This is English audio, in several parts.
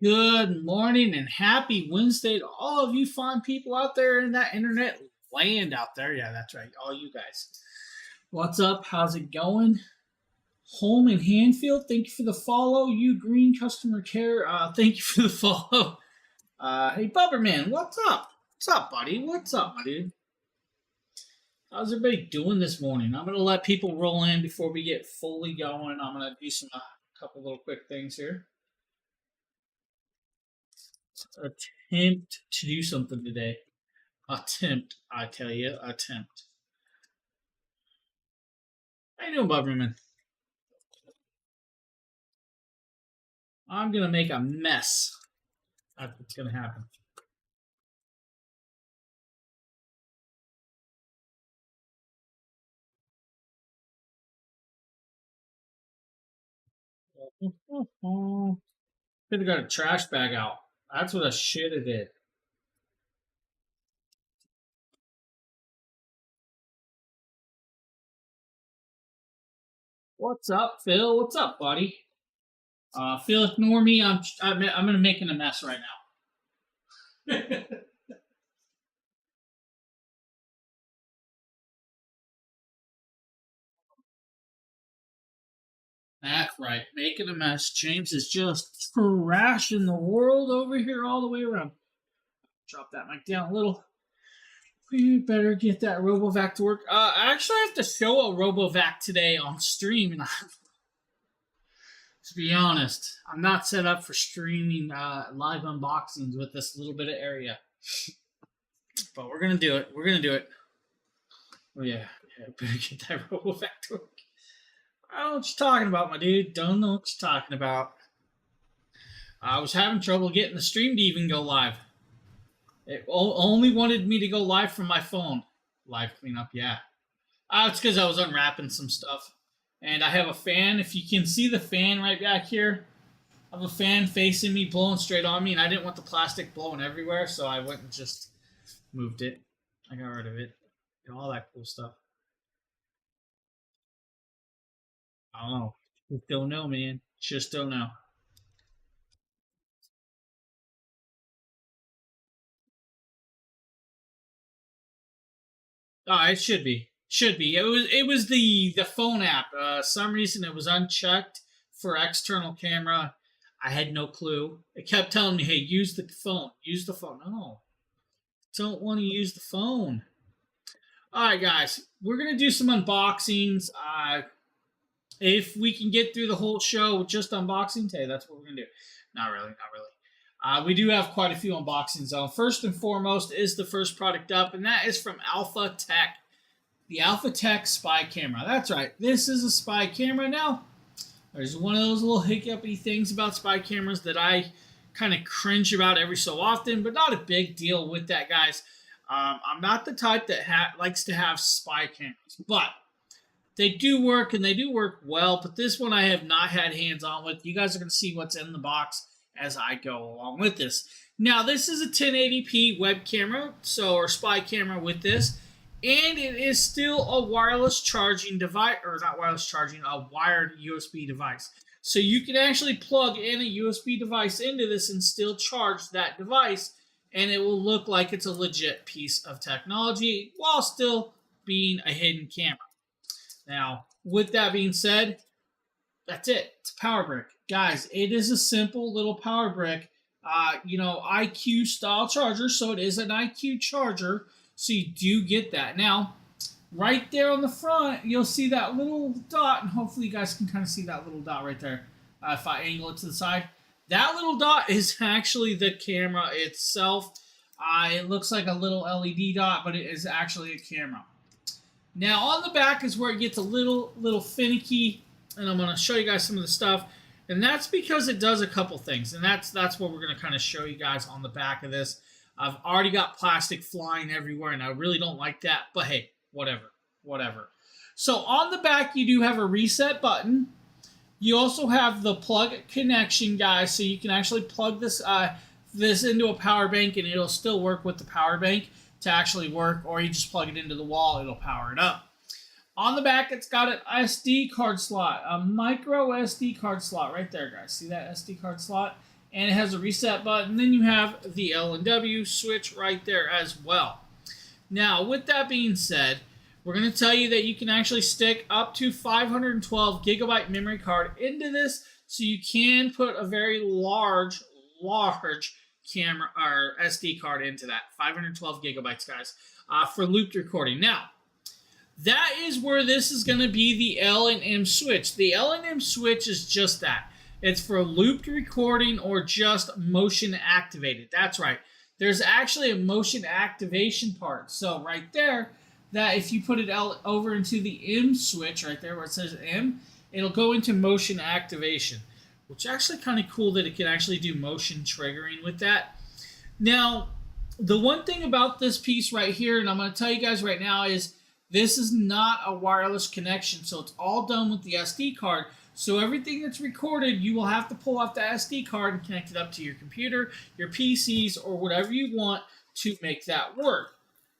Good morning and happy Wednesday to all of you fine people out there in that internet land out there. Yeah, that's right. All you guys. What's up? How's it going? Home in Hanfield, thank you for the follow. You Green Customer Care, thank you for the follow. Hey, Bubberman, what's up? What's up, buddy? What's up, my dude? How's everybody doing this morning? I'm going to let people roll in before we get fully going. I'm going to do some couple little quick things here. Attempt to do something today. Attempt, I tell you, attempt. How you doing, Bubberman? I'm gonna make a mess. That's what's gonna happen. Could have got a trash bag out. That's what I should have did. What's up, Phil? What's up, buddy? Phil, ignore me. I'm gonna making a mess right now. That's right, making a mess. James is just trashing the world over here all the way around. Drop that mic down a little. We better get that RoboVac to work. I actually have to show a RoboVac today on stream, and to be honest, I'm not set up for streaming live unboxings with this little bit of area. But we're gonna do it. We're gonna do it. Oh yeah, better get that RoboVac to work. I don't know what you're talking about, my dude. Don't know what you're talking about. I was having trouble getting the stream to even go live. It only wanted me to go live from my phone. Live cleanup, yeah. It's because I was unwrapping some stuff. And I have a fan. If you can see the fan right back here, I have a fan facing me, blowing straight on me, and I didn't want the plastic blowing everywhere, so I went and just moved it. I got rid of it. All that cool stuff. I don't know. Just don't know, man. Just don't know. Oh, it should be. Should be. It was the phone app. Some reason it was unchecked for external camera. I had no clue. It kept telling me, "Hey, use the phone. Use the phone." No, don't want to use the phone. All right, guys, we're gonna do some unboxings. If we can get through the whole show with just unboxings, hey, that's what we're gonna do. Not really, not really. We do have quite a few unboxings though. First and foremost is the first product up, and that is from Alpha Tech. The Alpha Tech spy camera. That's right. This is a spy camera now. There's one of those little hiccupy things about spy cameras that I kind of cringe about every so often, but not a big deal with that, guys. I'm not the type that likes to have spy cameras, but they do work and they do work well. But this one I have not had hands on with. You guys are going to see what's in the box as I go along with this. Now, this is a 1080p web camera, or spy camera with this. And it is still a wireless charging device, or not wireless charging, a wired USB device. So you can actually plug in a USB device into this and still charge that device, and it will look like it's a legit piece of technology while still being a hidden camera. Now, with that being said, that's it. It's a power brick. Guys, it is a simple little power brick. IQ style charger, so it is an IQ charger. So you do get that. Now, right there on the front, you'll see that little dot, and hopefully you guys can kind of see that little dot right there. If I angle it to the side, that little dot is actually the camera itself. It looks like a little LED dot, but it is actually a camera. Now, on the back is where it gets a little finicky, and I'm going to show you guys some of the stuff. And that's because it does a couple things, and that's what we're going to kind of show you guys on the back of this. I've already got plastic flying everywhere, and I really don't like that. But hey, whatever. So on the back, you do have a reset button. You also have the plug connection, guys, so you can actually plug this into a power bank, and it'll still work with the power bank to actually work, or you just plug it into the wall, it'll power it up. On the back, it's got an SD card slot, a micro SD card slot right there, guys. See that SD card slot? and it has a reset button. Then you have the L and W switch right there as well. Now, with that being said, we're going to tell you that you can actually stick up to 512 gigabyte memory card into this, so you can put a very large camera or SD card into that. 512 gigabytes, guys, for looped recording. Now, that is where this is going to be the L and M switch. The L and M switch is just that. It's for looped recording or just motion activated. That's right. There's actually a motion activation part. So right there, that if you put it over into the M switch right there where it says M, it'll go into motion activation, which is actually kind of cool that it can actually do motion triggering with that. Now, the one thing about this piece right here, and I'm going to tell you guys right now, is this is not a wireless connection, so it's all done with the SD card. So everything that's recorded, you will have to pull off the SD card and connect it up to your computer, your PCs, or whatever you want to make that work.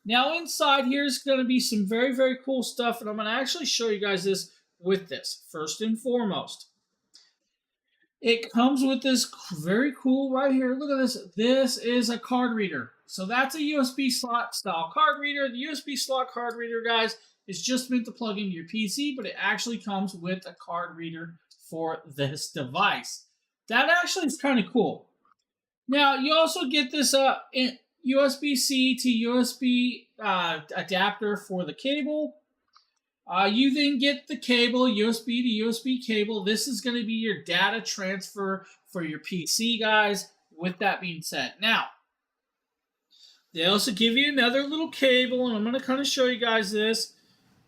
Now inside here is going to be some very, very cool stuff, and I'm going to actually show you guys this with this. First and foremost, it comes with this very cool right here. Look at this. This is a card reader. So that's a USB slot style card reader. The USB slot card reader, guys, is just meant to plug into your PC, but it actually comes with a card reader for this device. That actually is kind of cool. Now, you also get this USB-C to USB adapter for the cable. You then get the cable, USB to USB cable. This is going to be your data transfer for your PC, guys. With that being said, now, they also give you another little cable, and I'm going to kind of show you guys this.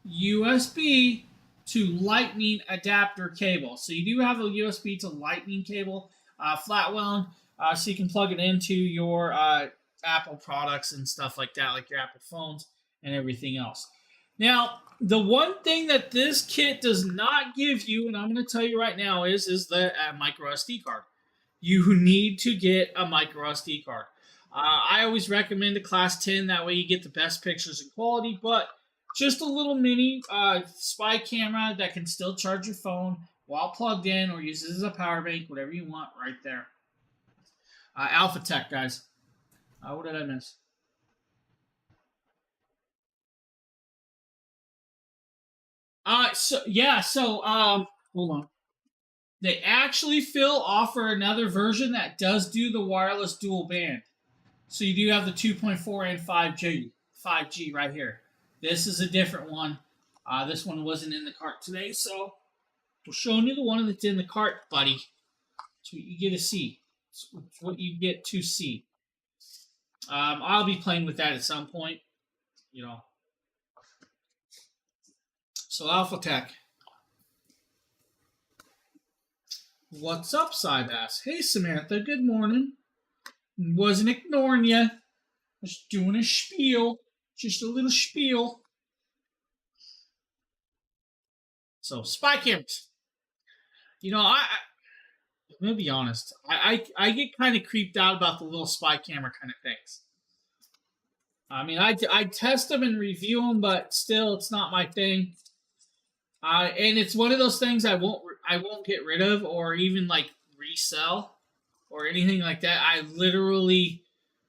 USB to Lightning adapter cable. So you do have a USB to Lightning cable, flat wound, so you can plug it into your Apple products and stuff like that, like your Apple phones and everything else. Now, the one thing that this kit does not give you, and I'm going to tell you right now, is the micro SD card. You need to get a micro SD card. I always recommend a Class 10. That way you get the best pictures and quality, but just a little mini spy camera that can still charge your phone while plugged in, or use it as a power bank, whatever you want right there. Alphatech, guys. What did I miss? Hold on. They actually, Phil, offer another version that does do the wireless dual band. So you do have the 2.4 and 5G right here. This is a different one. This one wasn't in the cart today, so we're showing you the one that's in the cart, buddy. It's what you get to see. It's what you get to see. I'll be playing with that at some point, you know. So Alphatech. What's up, Cybass? Hey, Samantha. Good morning. Wasn't ignoring you. Just doing a spiel. Just a little spiel. So, spy cameras. You know, I'm going to be honest. I get kind of creeped out about the little spy camera kind of things. I mean, I test them and review them, but still, it's not my thing. And it's one of those things I won't get rid of or even like resell or anything like that. I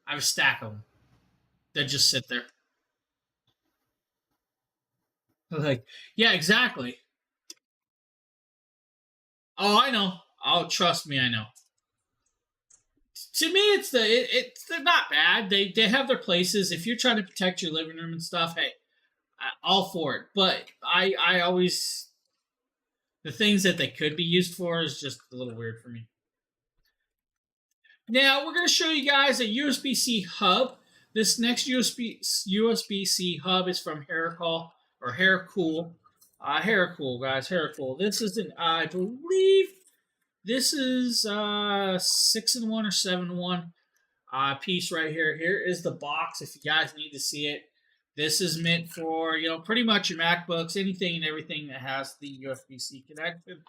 have a stack of them that just sit there. Like, yeah, exactly. Oh, I know. Oh, trust me, I know. To me, they're not bad. They have their places. If you're trying to protect your living room and stuff, hey, all for it. But I always, the things that they could be used for is just a little weird for me. Now we're going to show you guys a USB-C hub. This next USB-C hub is from Heracool or Heracool. Heracool, guys, Heracool. This is I believe this is 6-in-1 or 7-in-1 piece right here. Here is the box if you guys need to see it. This is meant for, you know, pretty much your MacBooks, anything and everything that has the USB-C connection.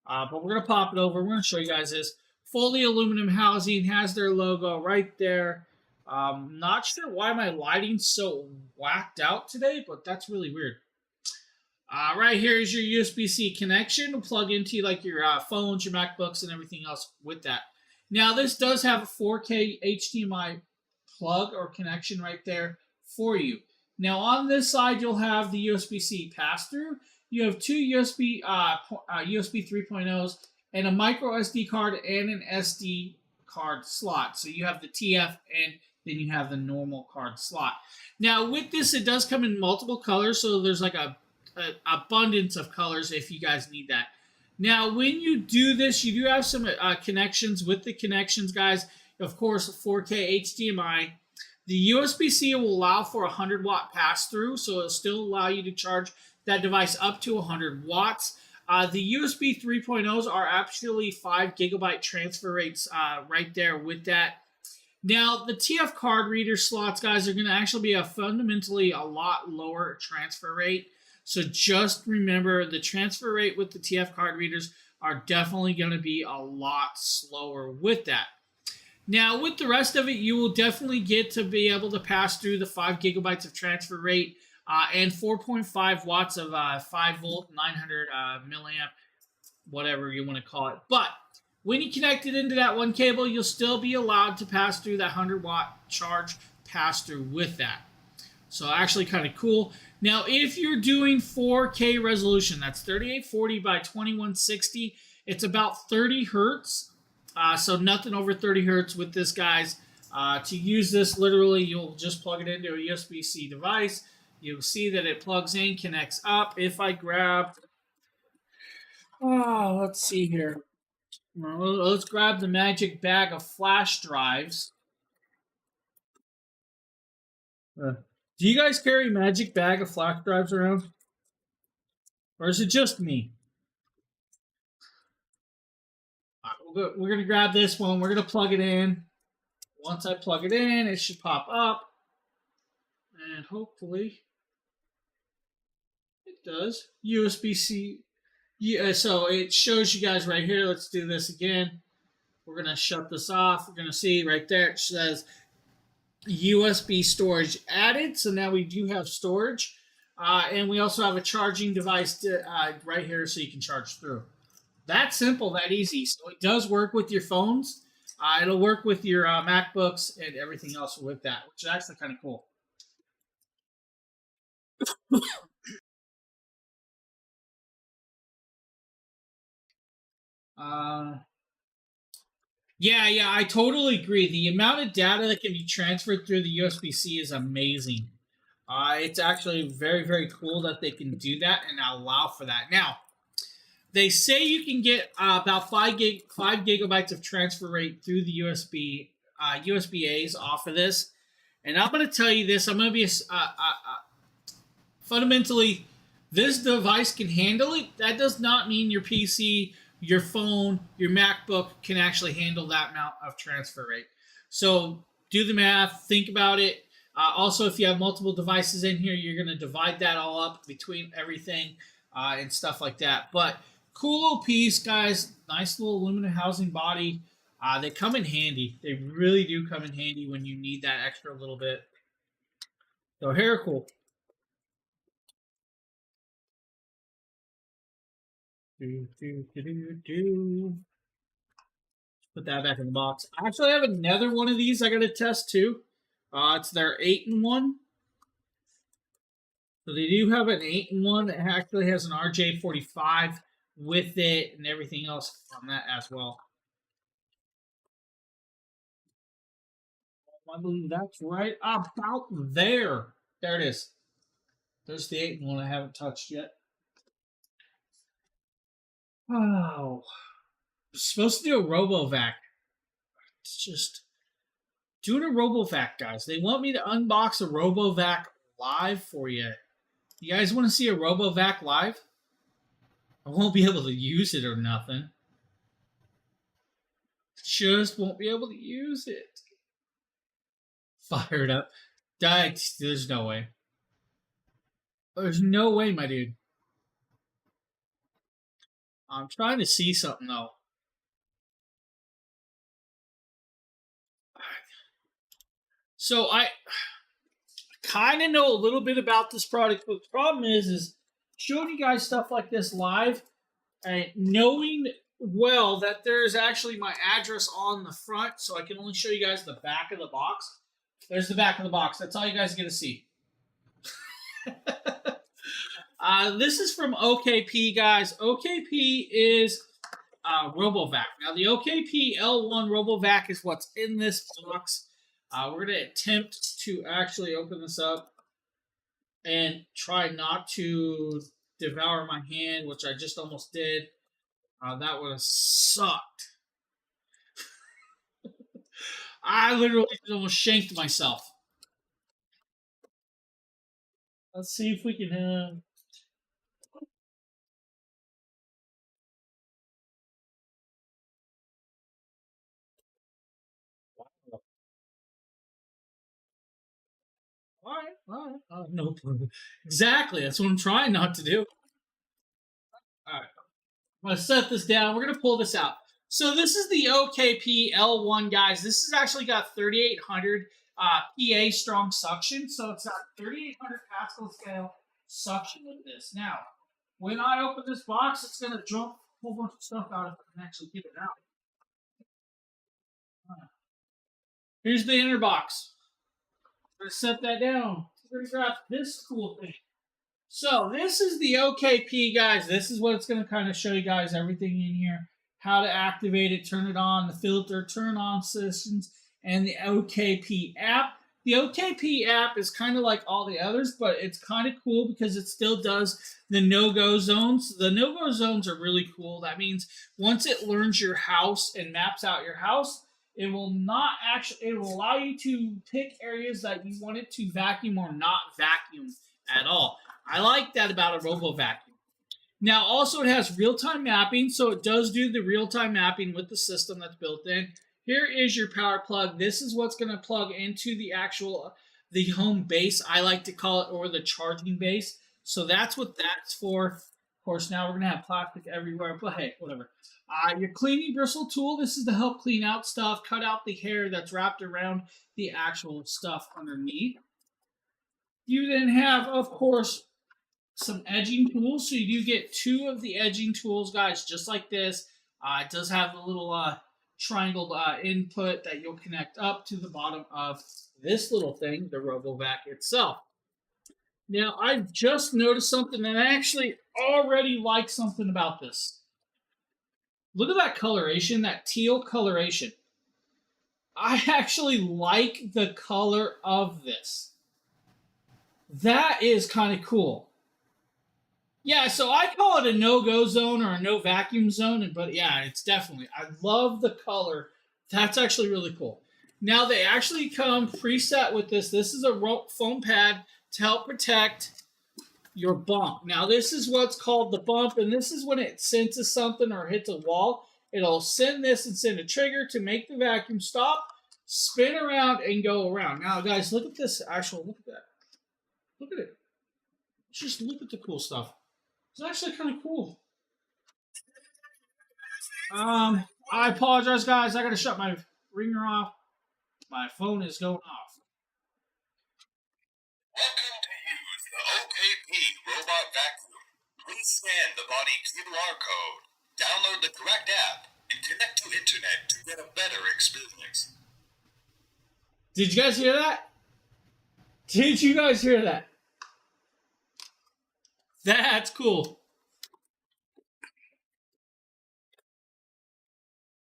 But we're going to pop it over. We're going to show you guys this. Fully aluminum housing, has their logo right there. Not sure why my lighting's so whacked out today, but that's really weird. Right here is your USB-C connection to plug into like your phones, your MacBooks, and everything else with that. Now, this does have a 4K HDMI plug or connection right there for you. Now, on this side, you'll have the USB-C pass-through. You have two USB 3.0s and a micro SD card and an SD card slot. So you have the TF and then you have the normal card slot. Now, with this, it does come in multiple colors, so there's like a abundance of colors if you guys need that. Now, when you do this, you do have some connections. With the connections, guys, of course, 4K HDMI. The USB-C will allow for a 100-watt pass-through, so it'll still allow you to charge that device up to 100 watts. The USB 3.0s are actually 5 gigabyte transfer rates right there with that. Now, the TF card reader slots, guys, are going to actually be fundamentally a lot lower transfer rate. So just remember, the transfer rate with the TF card readers are definitely going to be a lot slower with that. Now, with the rest of it, you will definitely get to be able to pass through the 5 gigabytes of transfer rate and 4.5 watts of 5 volt, 900 milliamp, whatever you want to call it. But when you connect it into that one cable, you'll still be allowed to pass through that 100-watt charge pass-through with that. So actually kind of cool. Now, if you're doing 4K resolution, that's 3840 by 2160. It's about 30 hertz. So nothing over 30 hertz with this, guys. To use this, literally, you'll just plug it into a USB-C device. You'll see that it plugs in, connects up. If I grab, let's see here. Let's grab the magic bag of flash drives. Do you guys carry a magic bag of flash drives around? Or is it just me? We're going to grab this one. We're going to plug it in. Once I plug it in, it should pop up. And hopefully it does. USB-C. Yeah, so it shows you guys right here. Let's do this again. We're going to shut this off. We're going to see right there it says USB storage added. So now we do have storage. And we also have a charging device right here so you can charge through. That simple, that easy. So it does work with your phones. It'll work with your MacBooks and everything else with that, which is actually kind of cool. Yeah, I totally agree. The amount of data that can be transferred through the USB-C is amazing. It's actually very, very cool that they can do that and allow for that. Now, they say you can get about 5 gigabytes of transfer rate through the USB-A's off of this. And I'm going to tell you this. I'm going to be fundamentally, this device can handle it. That does not mean your PC, your phone, your MacBook can actually handle that amount of transfer rate. So do the math, think about it. Also, if you have multiple devices in here, you're going to divide that all up between everything and stuff like that. But cool little piece, guys. Nice little aluminum housing body. They come in handy. They really do come in handy when you need that extra little bit. So here, cool. Put that back in the box. I actually have another one of these I got to test too. It's their 8-in-1. So they do have an 8-in-1 that actually has an RJ45 with it and everything else on that as well. I believe that's right about there. There it is. There's the 8-in-1 I haven't touched yet. Oh, I'm supposed to do a RoboVac. It's just doing a RoboVac, guys. They want me to unbox a RoboVac live for you. You guys want to see a RoboVac live? I won't be able to use it or nothing. Just won't be able to use it. Fired up. There's no way. There's no way, my dude. I'm trying to see something, though. So I kind of know a little bit about this product, but the problem is showing you guys stuff like this live and knowing well that there's actually my address on the front, so I can only show you guys the back of the box. There's the back of the box. That's all you guys get to see. This is from OKP, guys. OKP is RoboVac. Now, the OKP L1 RoboVac is what's in this box. We're going to attempt to actually open this up and try not to devour my hand, which I just almost did. That would have sucked. I literally almost shanked myself. Let's see if we can... All right. No, exactly. That's what I'm trying not to do. All right. I'm going to set this down. We're going to pull this out. So this is the OKP L1, guys. This has actually got 3,800 PA strong suction. So it's got 3,800 Pascal scale suction with this. Now, when I open this box, it's going to dump a whole bunch of stuff out if I can actually get it out. Here's the inner box. I'm going to set that down. We're going to grab this cool thing. So this is the OKP, guys. This is what it's going to kind of show you guys everything in here. How to activate it, turn it on, the filter, turn on systems, and the OKP app. The OKP app is kind of like all the others, but it's kind of cool because it still does the no-go zones. The no-go zones are really cool. That means once it learns your house and maps out your house, it will allow you to pick areas that you want it to vacuum or not vacuum at all. I like that about a RoboVacuum. Now, also it has real-time mapping, so it does do the real-time mapping with the system that's built in. Here is your power plug. This is what's going to plug into the home base, I like to call it, or the charging base. So that's what that's for. Of course, now we're going to have plastic everywhere, but hey, whatever. Your cleaning bristle tool, this is to help clean out stuff, cut out the hair that's wrapped around the actual stuff underneath. You then have, of course, some edging tools. So you do get 2 of the edging tools, guys, just like this. It does have a little triangle input that you'll connect up to the bottom of this little thing, the RoboVac itself. Now, I've just noticed something, and I actually already like something about this. Look at that coloration, that teal coloration. I actually like the color of this. That is kind of cool. Yeah, so I call it a no-go zone or a no vacuum zone, but yeah, it's definitely, I love the color. That's actually really cool. Now, they actually come preset with this. This is a foam pad to help protect your bump. Now, this is what's called the bump, and this is when it senses something or hits a wall. It'll send this and send a trigger to make the vacuum stop, spin around, and go around. Now, guys, look at this look at that. Look at it. Just look at the cool stuff. It's actually kind of cool. I apologize, guys. I got to shut my ringer off. My phone is going off. Welcome to use the OKP Robot Vacuum. Please scan the body QR code, download the correct app, and connect to internet to get a better experience. Did you guys hear that? Did you guys hear that? That's cool.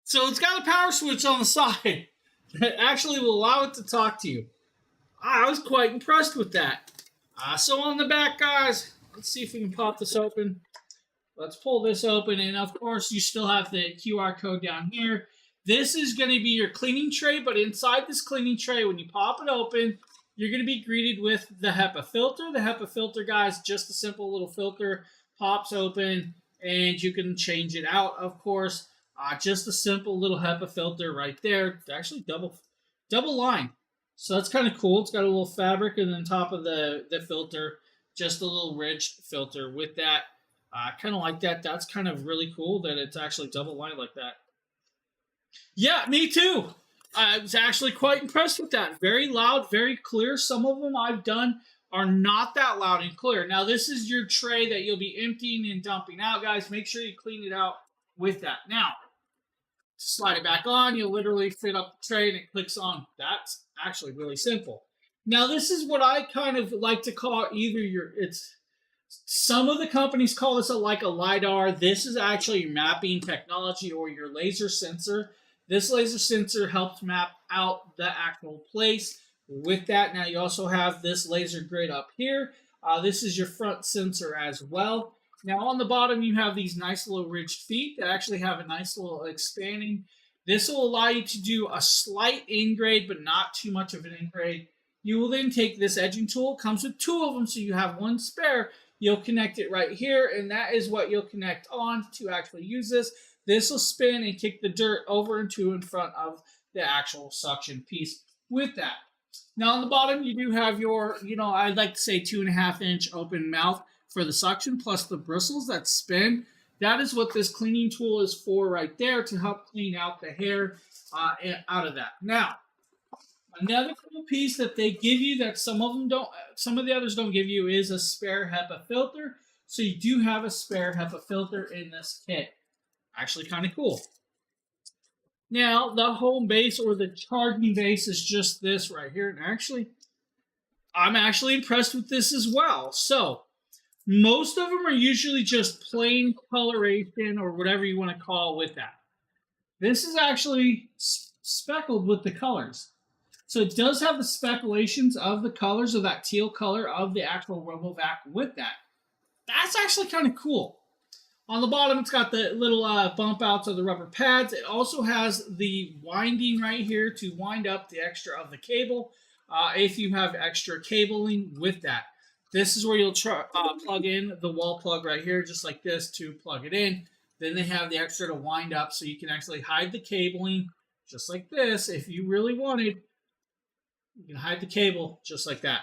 So it's got a power switch on the side that actually will allow it to talk to you. I was quite impressed with that. So on the back, guys, let's see if we can pop this open. Let's pull this open, and of course, you still have the QR code down here. This is going to be your cleaning tray, but inside this cleaning tray, when you pop it open, you're going to be greeted with the HEPA filter. The HEPA filter, guys, just a simple little filter, pops open, and you can change it out, of course. Just a simple little HEPA filter right there. It's actually double line. So that's kind of cool. It's got a little fabric, and then top of the filter, just a little ridged filter with that. I kind of like that. That's kind of really cool that it's actually double lined like that. Yeah, me too. I was actually quite impressed with that. Very loud, very clear. Some of them I've done are not that loud and clear. Now, this is your tray that you'll be emptying and dumping out, guys. Make sure you clean it out with that. Now, slide it back on, you'll literally fit up the tray and it clicks on. That's actually really simple. Now, this is what I kind of like to call either it's some of the companies call this like a LiDAR. This is actually your mapping technology or your laser sensor. This laser sensor helps map out the actual place. With that, now you also have this laser grid up here. This is your front sensor as well. Now on the bottom, you have these nice little ridged feet that actually have a nice little expanding. This will allow you to do a slight in-grade, but not too much of an in-grade. You will then take this edging tool. It comes with two of them, so you have one spare. You'll connect it right here, and that is what you'll connect on to actually use this. This will spin and kick the dirt over into in front of the actual suction piece with that. Now on the bottom, you do have your, I'd like to say 2.5-inch open mouth for the suction, plus the bristles that spin. That is what this cleaning tool is for right there, to help clean out the hair out of that. Now, another cool piece that they give you that some of the others don't give you is a spare HEPA filter. So you do have a spare HEPA filter in this kit. Actually kind of cool. Now, the home base or the charging base is just this right here. And actually, I'm actually impressed with this as well. So, most of them are usually just plain coloration or whatever you want to call with that. This is actually speckled with the colors. So it does have the speculations of the colors of that teal color of the actual RoboVac with that. That's actually kind of cool. On the bottom, it's got the little bump outs of the rubber pads. It also has the winding right here to wind up the extra of the cable if you have extra cabling with that. This is where you'll plug in the wall plug right here, just like this, to plug it in. Then they have the extra to wind up, so you can actually hide the cabling just like this. If you really wanted, you can hide the cable just like that.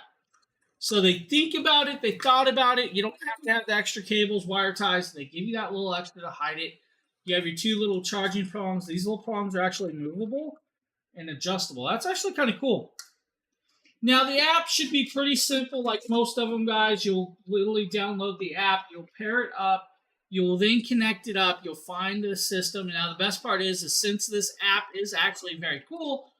So they think about it, they thought about it. You don't have to have the extra cables, wire ties. They give you that little extra to hide it. You have your two little charging prongs. These little prongs are actually movable and adjustable. That's actually kind of cool. Now, the app should be pretty simple, like most of them, guys. You'll literally download the app. You'll pair it up. You'll then connect it up. You'll find the system. Now, the best part is since this app is actually very cool,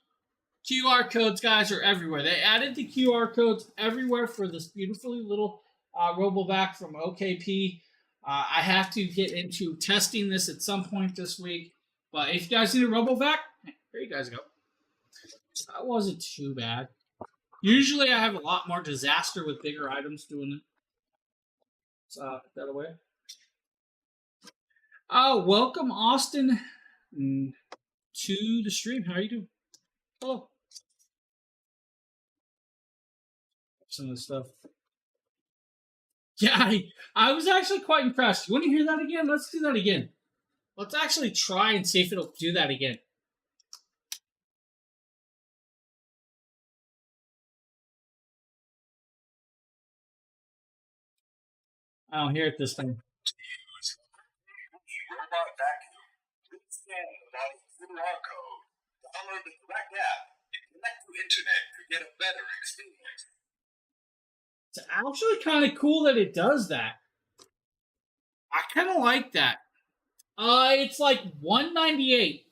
QR codes, guys, are everywhere. They added the QR codes everywhere for this beautifully little RoboVac from OKP. I have to get into testing this at some point this week. But if you guys need a RoboVac, here you guys go. That wasn't too bad. Usually I have a lot more disaster with bigger items doing it. So, put that away. Welcome, Austin, to the stream. How are you doing? Hello. Some of the stuff. Yeah, I was actually quite impressed. You want to hear that again? Let's do that again. Let's actually try and see if it'll do that again. I don't hear it this time. Robot vacuum. Please scan the body's QR code, download the correct app, and connect to internet to get a better experience. It's actually kind of cool that it does that. I kind of like that. It's like $198.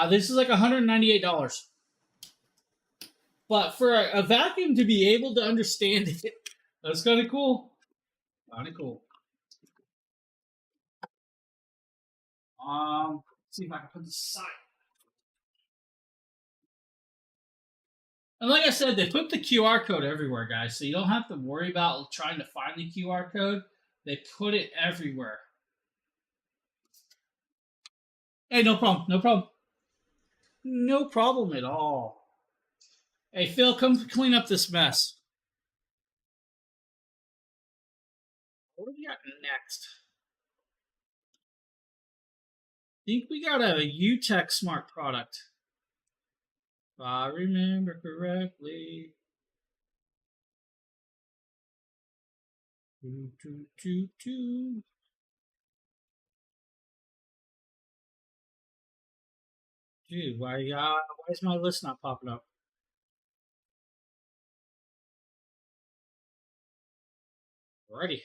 This is like $198. But for a vacuum to be able to understand it, that's kind of cool. Kind of cool. Let's see if I can put this aside. And like I said, they put the QR code everywhere, guys, so you don't have to worry about trying to find the QR code. They put it everywhere. Hey, no problem. No problem. No problem at all. Hey, Phil, come clean up this mess. What do we got next? I think we got a UTech Smart product. If I remember correctly. Dude, why is my list not popping up? Alrighty.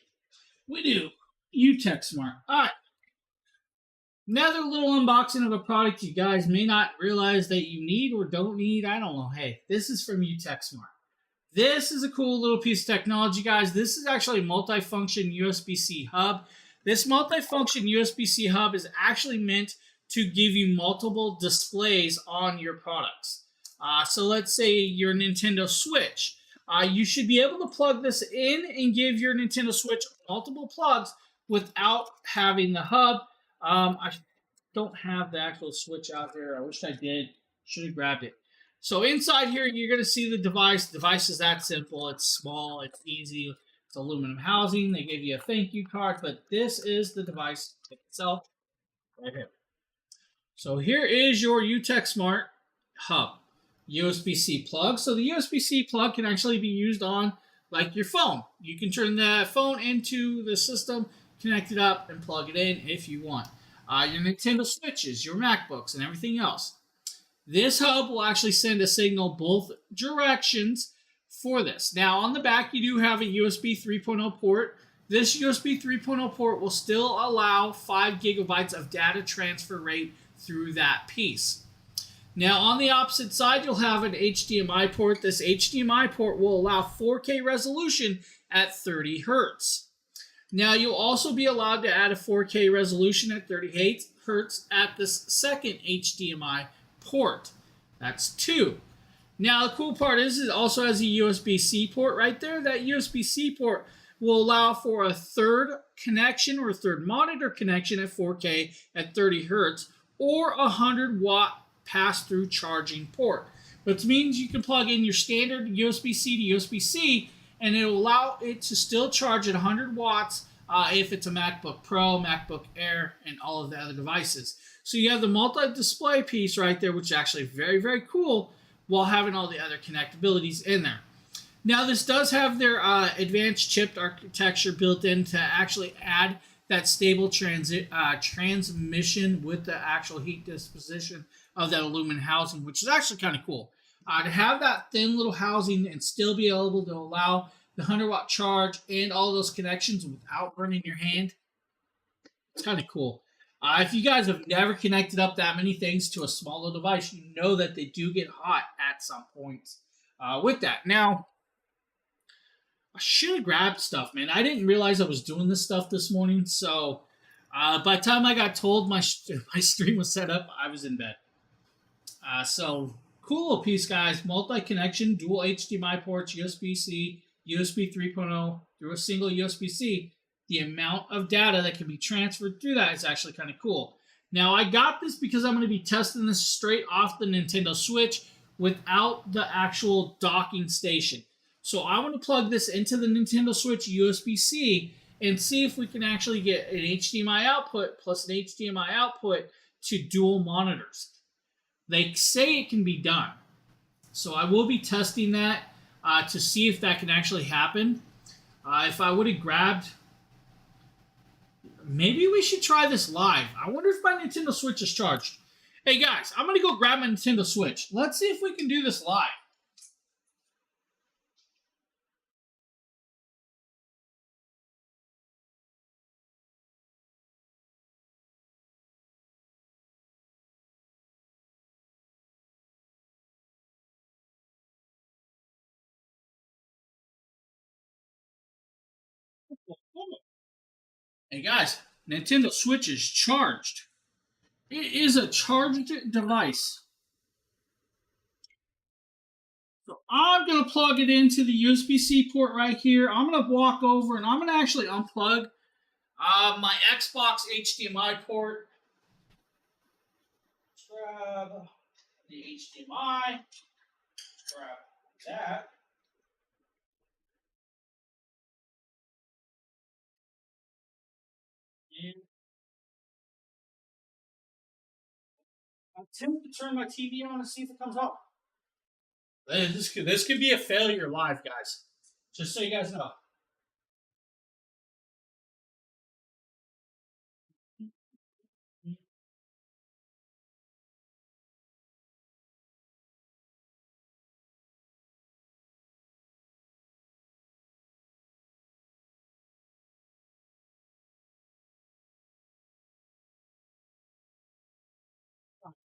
We do. UTech Smart. Alright. Another little unboxing of a product you guys may not realize that you need or don't need. I don't know. Hey, this is from UTechSmart. This is a cool little piece of technology, guys. This is actually a multifunction USB-C hub. This multifunction USB-C hub is actually meant to give you multiple displays on your products. So let's say your Nintendo Switch. You should be able to plug this in and give your Nintendo Switch multiple plugs without having the hub. I don't have the actual Switch out here. I wish I did. Should have grabbed it. So inside here, you're going to see the device. The device is that simple. It's small. It's easy. It's aluminum housing. They give you a thank you card, but this is the device itself right here. So here is your UTechSmart hub. USB-C plug. So the USB-C plug can actually be used on like your phone. You can turn the phone into the system, connect it up, and plug it in if you want. Your Nintendo Switches, your MacBooks, and everything else. This hub will actually send a signal both directions for this. Now, on the back, you do have a USB 3.0 port. This USB 3.0 port will still allow 5 gigabytes of data transfer rate through that piece. Now, on the opposite side, you'll have an HDMI port. This HDMI port will allow 4K resolution at 30 Hertz. Now, you'll also be allowed to add a 4K resolution at 30 Hertz at this second HDMI port. That's 2. Now, the cool part is it also has a USB-C port right there. That USB-C port will allow for a third connection or a third monitor connection at 4K at 30 Hertz or a 100-watt pass-through charging port, which means you can plug in your standard USB-C to USB-C and it will allow it to still charge at 100 watts if it's a MacBook Pro, MacBook Air, and all of the other devices. So you have the multi-display piece right there, which is actually very, very cool, while having all the other connectabilities in there. Now, this does have their advanced chipped architecture built in to actually add that stable transmission with the actual heat disposition of that aluminum housing, which is actually kind of cool. To have that thin little housing and still be able to allow the 100-watt charge and all those connections without burning your hand, it's kind of cool. If you guys have never connected up that many things to a smaller device, you know that they do get hot at some points with that. Now, I should have grabbed stuff, man. I didn't realize I was doing this stuff this morning, so by the time I got told my stream was set up, I was in bed. So cool little piece, guys. Multi-connection, dual HDMI ports, USB-C, USB 3.0 through a single USB-C. The amount of data that can be transferred through that is actually kind of cool. Now, I got this because I'm going to be testing this straight off the Nintendo Switch without the actual docking station. So I want to plug this into the Nintendo Switch USB-C and see if we can actually get an HDMI output plus an HDMI output to dual monitors. They say it can be done. So I will be testing that to see if that can actually happen. If I would have grabbed... Maybe we should try this live. I wonder if my Nintendo Switch is charged. Hey guys, I'm going to go grab my Nintendo Switch. Let's see if we can do this live. Hey guys, Nintendo Switch is charged. It is a charged device. So I'm going to plug it into the USB-C port right here. I'm going to walk over and I'm going to actually unplug my Xbox HDMI port. Grab the HDMI. Grab that. And attempt to turn my TV on and see if it comes on. This could be a failure live, guys. Just so you guys know.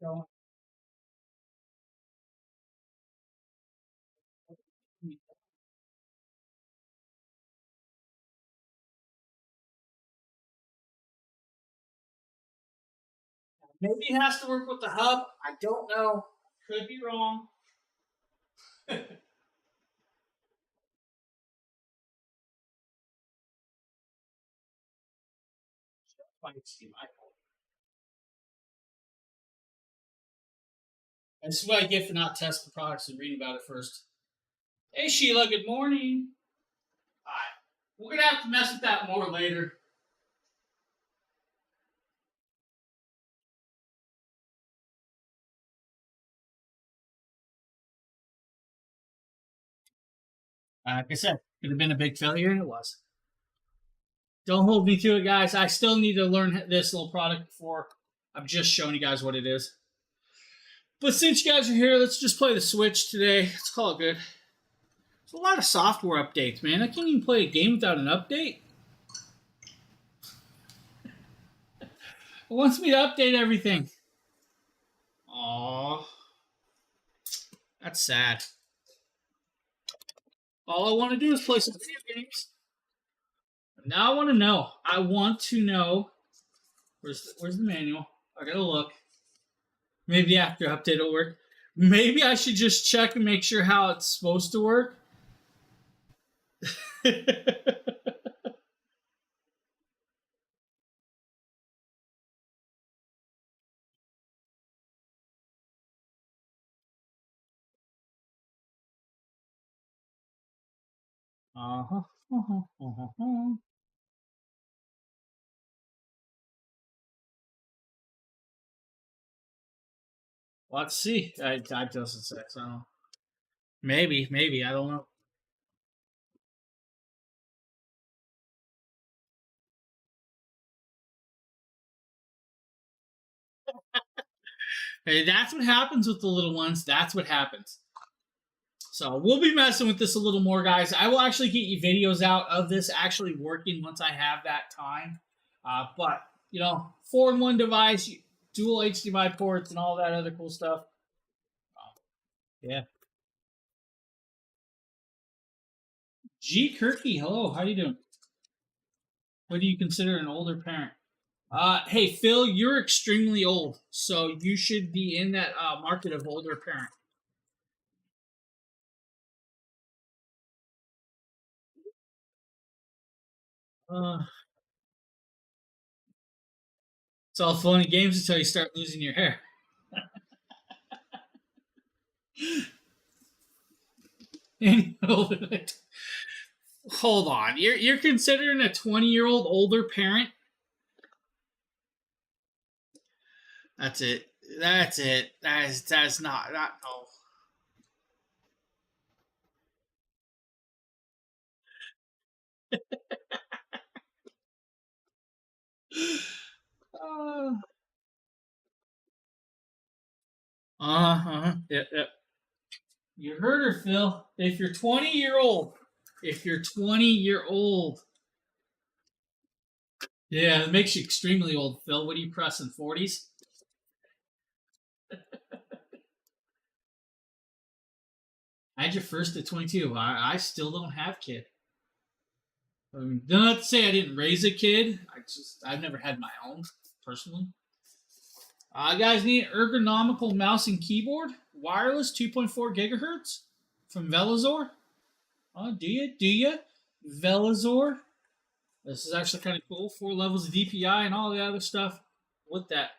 Don't. Maybe it has to work with the hub. I don't know. Could be wrong. This is what I get for not testing products and reading about it first. Hey Sheila, good morning. Alright. We're gonna have to mess with that more later. Like I said, could have been a big failure, and it was. Don't hold me to it, guys. I still need to learn this little product before I'm just showing you guys what it is. But since you guys are here, let's just play the Switch today. Let's call it good. There's a lot of software updates, man. I can't even play a game without an update. It wants me to update everything. Aww. That's sad. All I want to do is play some video games. Now I want to know. I want to know. Where's the manual? I gotta look. Maybe after update will work. Maybe I should just check and make sure how it's supposed to work. Uh-huh. Uh-huh. Uh-huh. Let's see. That doesn't say so. Maybe. I don't know. Hey, that's what happens with the little ones. That's what happens. So we'll be messing with this a little more, guys. I will actually get you videos out of this actually working once I have that time. But, 4-in-1 device, dual HDMI ports, and all that other cool stuff. Yeah. G. Kirky, hello. How you doing? What do you consider an older parent? Hey, Phil, you're extremely old, so you should be in that market of older parent. It's all fun and games until you start losing your hair. Hold on, you're considering a 20-year-old older parent? That's it. That's not no. Yep. You heard her, Phil. If you're 20-year-old, yeah, it makes you extremely old, Phil. What are you pressing, 40s? I had your first at 22. I still don't have kid. Not to say I didn't raise a kid. I've never had my own personally. Guys need ergonomical mouse and keyboard, wireless 2.4 gigahertz from Velazor. Do you? Velazor. This is actually kind of cool. 4 levels of DPI and all the other stuff with that.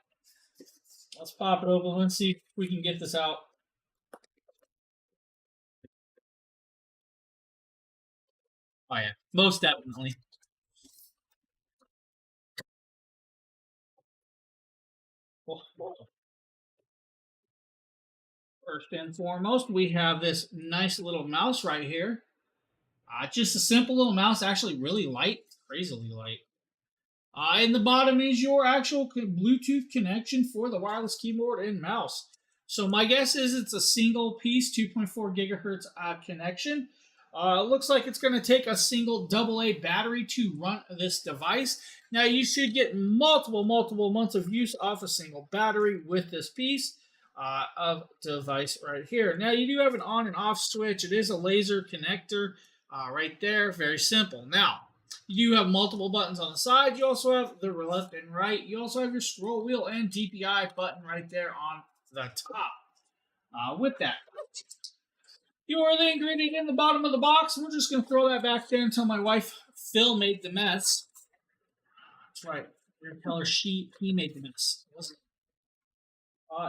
Let's pop it open. Let's see if we can get this out. Oh yeah, most definitely. First and foremost, we have this nice little mouse right here. Just a simple little mouse, actually really light, crazily light. In the bottom is your actual Bluetooth connection for the wireless keyboard and mouse. So my guess is it's a single piece 2.4 gigahertz connection. Looks like it's going to take a single AA battery to run this device. Now you should get multiple months of use off a single battery with this piece of device right here. Now you do have an on and off switch. It is a laser connector right there. Very simple. Now you do have multiple buttons on the side. You also have the left and right. You also have your scroll wheel and DPI button right there on the top. With that, you are the ingredient in the bottom of the box. We're just going to throw that back there until my wife, Phil, made the mess. That's right. You're going to tell her he made the mess.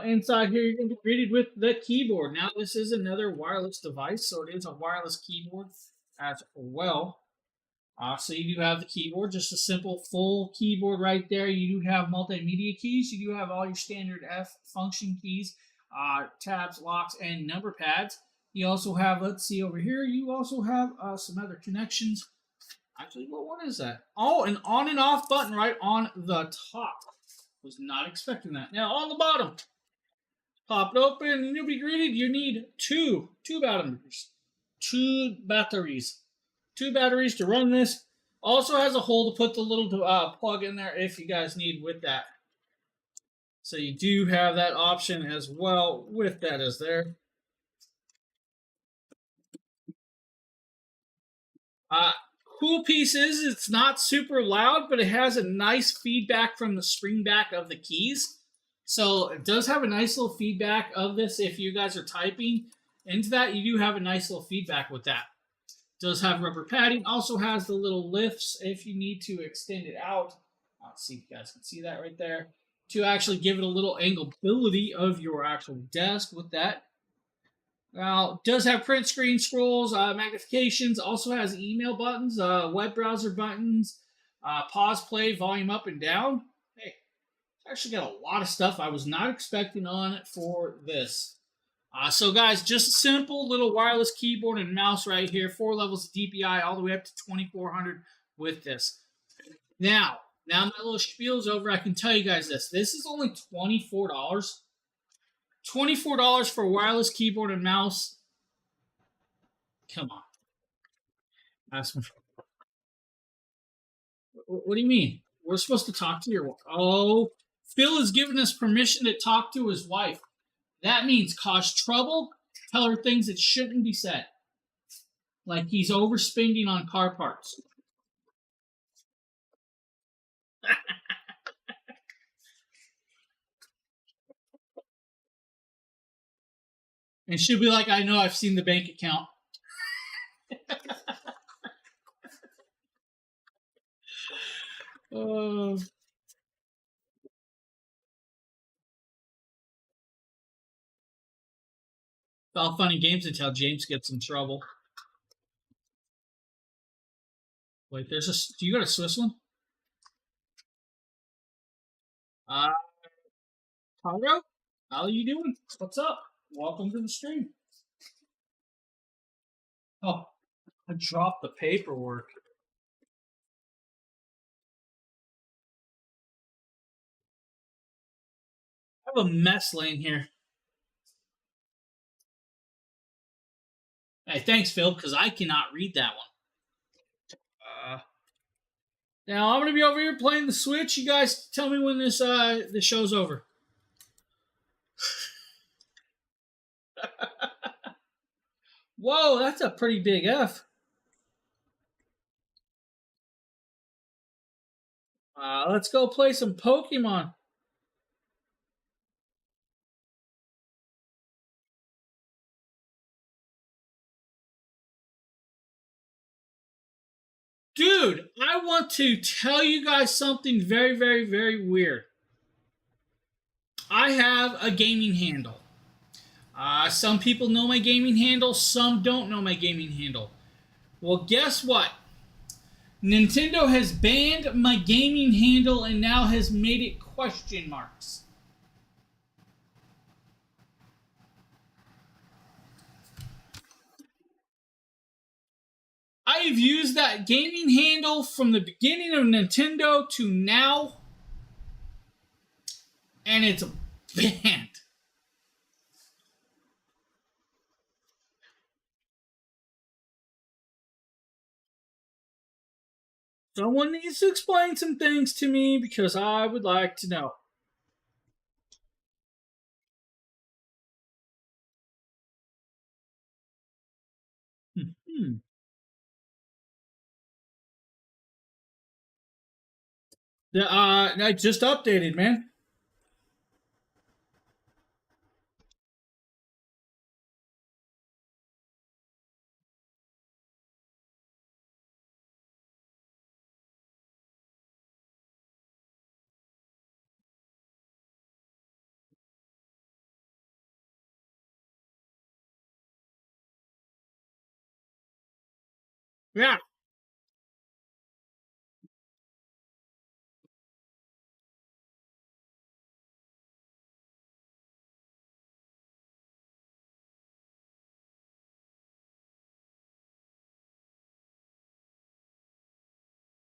Inside here, you're going to be greeted with the keyboard. Now, this is another wireless device, so it is a wireless keyboard as well. So you do have the keyboard, just a simple full keyboard right there. You do have multimedia keys. You do have all your standard F function keys, tabs, locks, and number pads. You also have, let's see over here, you also have some other connections. Actually, what one is that? Oh, an on and off button right on the top. Was not expecting that. Now, on the bottom, pop it open and you'll be greeted. You need two batteries. Two batteries to run this. Also has a hole to put the little plug in there if you guys need with that. So you do have that option as well with that as there. Cool piece is it's not super loud, but it has a nice feedback from the spring back of the keys. So it does have a nice little feedback of this. If you guys are typing into that, you do have a nice little feedback with that. It does have rubber padding. Also has the little lifts if you need to extend it out. Let's see if you guys can see that right there. To actually give it a little angleability of your actual desk with that. Now, it does have print screen scrolls, magnifications, also has email buttons, web browser buttons, pause, play, volume up and down. Hey, it's actually got a lot of stuff I was not expecting on it for this. So, guys, just a simple little wireless keyboard and mouse right here, 4 levels of DPI all the way up to 2400 with this. Now my little spiel's over. I can tell you guys this. This is only $24. $24 for a wireless keyboard and mouse. Come on. What do you mean? We're supposed to talk to your wife. Oh, Phil has given us permission to talk to his wife. That means cause trouble, tell her things that shouldn't be said. Like he's overspending on car parts. And she'll be like, I know, I've seen the bank account. It's all fun and games until James gets in trouble. Wait, do you got a Swiss one? Congo? How are you doing? What's up? Welcome to the stream. Oh, I dropped the paperwork. I have a mess laying here. Hey, thanks, Phil, because I cannot read that one. Now I'm gonna be over here playing the Switch. You guys tell me when this show's over. Whoa, that's a pretty big F. Let's go play some Pokemon. Dude, I want to tell you guys something very, very, very weird. I have a gaming handle. Some people know my gaming handle, some don't know my gaming handle. Well, guess what? Nintendo has banned my gaming handle and now has made it question marks. I've used that gaming handle from the beginning of Nintendo to now, and it's banned. Someone needs to explain some things to me because I would like to know. Hmm. I just updated, man. Yeah.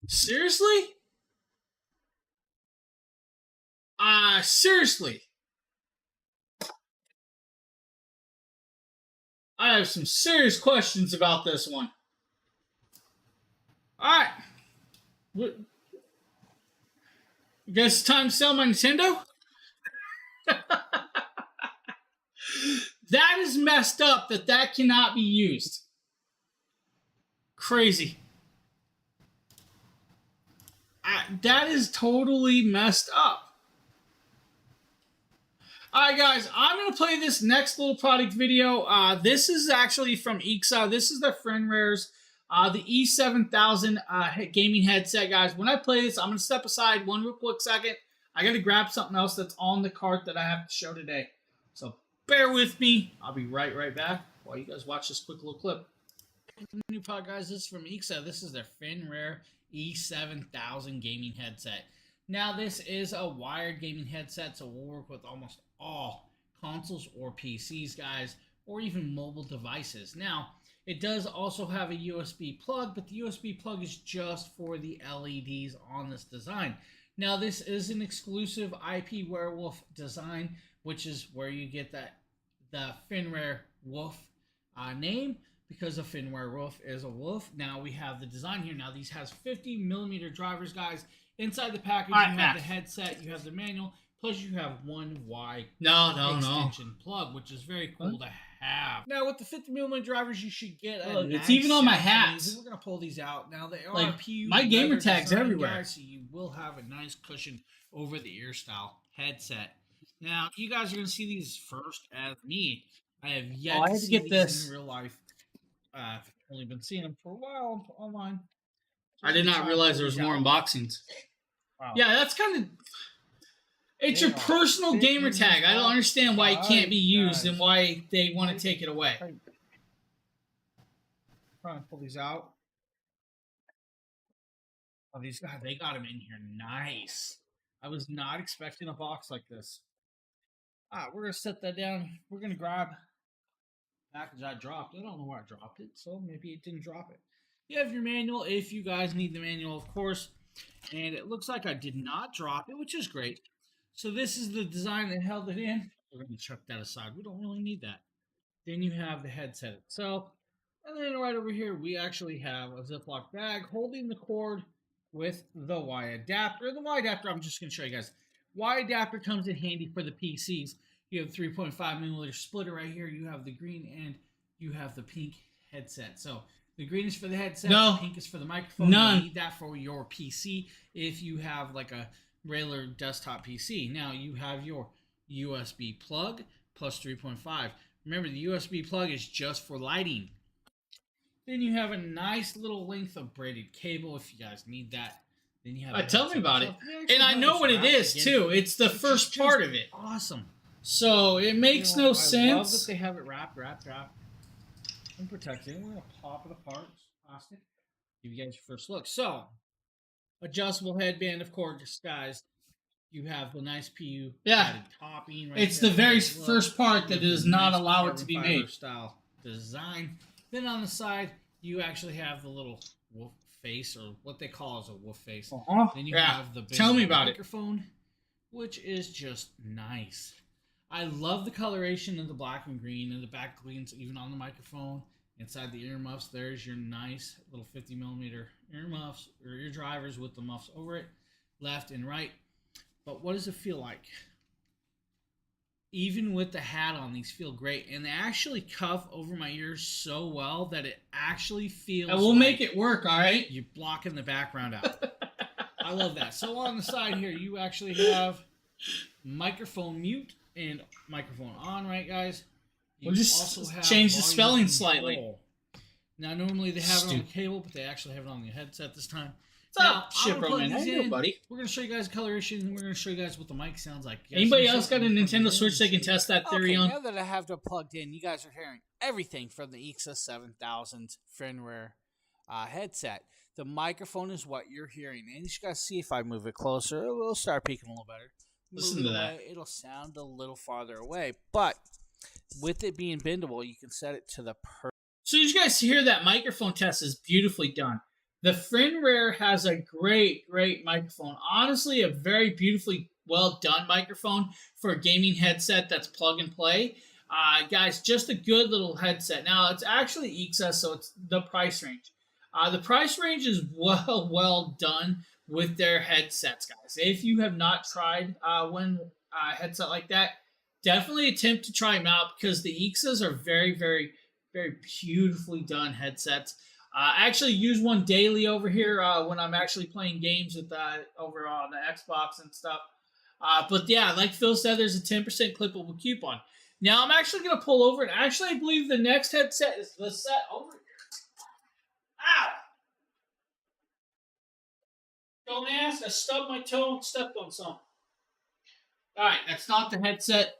Seriously? Seriously. I have some serious questions about this one. Alright. You guys, it's time to sell my Nintendo? That is messed up that cannot be used. Crazy. That is totally messed up. Alright guys, I'm going to play this next little product video. This is actually from Exa. This is the FrenRare's the E7000 gaming headset, guys. When I play this, I'm going to step aside one real quick second. I got to grab something else that's on the cart that I have to show today. So bear with me. I'll be right back while you guys watch this quick little clip. New product, guys. This is from Exa. This is their FrenRare E7000 gaming headset. Now, this is a wired gaming headset, so we'll work with almost all consoles or PCs, guys, or even mobile devices. Now, it does also have a USB plug, but the USB plug is just for the LEDs on this design. Now, this is an exclusive IP Werewolf design, which is where you get the FrenRare Wolf name, because a FrenRare Wolf is a wolf. Now, we have the design here. Now, these has 50mm drivers, guys. Inside the package, you have the headset, you have the manual, plus you have one wide extension plug, which is very cool to have. Now, with the 50mm drivers, you should get a nice, it's even on my hats. We're going to pull these out. Now, they are Like, PU my gamer tag's design, everywhere. guys, so you will have a nice cushion over the ear style headset. Now, you guys are going to see these first as me. I have yet to see these in real life. I've only been seeing them for a while online. I did not realize there was more unboxings. Wow. Yeah, that's kind of... It's your personal gamer tag. I don't understand why it can't be used and why they want to take it away. Trying to pull these out. Oh, these guys, they got them in here nice. I was not expecting a box like this. We're going to set that down. We're going to grab the package I dropped. I don't know where I dropped it, so maybe it didn't drop it. You have your manual if you guys need the manual, of course. And it looks like I did not drop it, which is great. So this is the design that held it in. We're going to chuck that aside. We don't really need that. Then you have the headset itself. And then right over here, we actually have a Ziploc bag holding the cord with the Y adapter. The Y adapter, I'm just going to show you guys. Y adapter comes in handy for the PCs. You have 3.5mm splitter right here. You have the green and you have the pink headset. So the green is for the headset. No. The pink is for the microphone. None. You need that for your PC if you have like a regular desktop PC. Now you have your USB plug plus 3.5. Remember, the USB plug is just for lighting. Then you have a nice little length of braided cable if you guys need that. Then you have. Tell me about it. And I know what it is too. It's the first part of it. Awesome. So it makes no sense. I love that they have it wrapped, and protected. We're gonna pop it apart. Plastic. Give you guys your first look. So, adjustable headband, of course, guys. You have the nice PU added topping. Right It's there. the very first part that does not allow it to be made. Style design. Then on the side, you actually have the little wolf face, or what they call as a wolf face. Then you have the big Tell me about microphone, which is just nice. I love the coloration of the black and green and the back gleams even on the microphone. Inside the earmuffs, there's your nice little 50 millimeter earmuffs or ear drivers with the muffs over it, left and right. But what does it feel like? Even with the hat on, these feel great, and they actually cuff over my ears so well that it actually feels. I will make it work. All right. You're blocking the background out. I love that. So on the side here, you actually have microphone mute and microphone on, right, guys? You We'll just change the spelling slightly. Now, normally they have it on the cable, but they actually have it on the headset this time. What's Now, up, Shipperman? How you doing, buddy? We're going to show you guys coloration, and we're going to show you guys what the mic sounds like. Anybody else got a Nintendo Switch they can test that theory on? Now that I have it plugged in, you guys are hearing everything from the EXA 7000 Fenrir headset. The microphone is what you're hearing. And you guys see if I move it closer, it'll start peaking a little better. Listen to that. It'll sound a little farther away. But with it being bendable, you can set it to the So you guys hear that microphone test is beautifully done. The Fenrir has a great microphone. Honestly, a very beautifully well done microphone for a gaming headset that's plug and play. Guys, just a good little headset. Now, it's actually EXA, so it's the price range. The price range is well done with their headsets, guys. If you have not tried one headset like that, definitely attempt to try them out because the EXAs are very beautifully done headsets. I actually use one daily over here when I'm actually playing games with over on the Xbox and stuff. But yeah, like Phil said, there's a 10% clippable coupon. Now I'm actually going to pull over, and actually I believe the next headset is the set over here. Ow! Don't ask, I stubbed my toe and stepped on something. Alright, that's not the headset.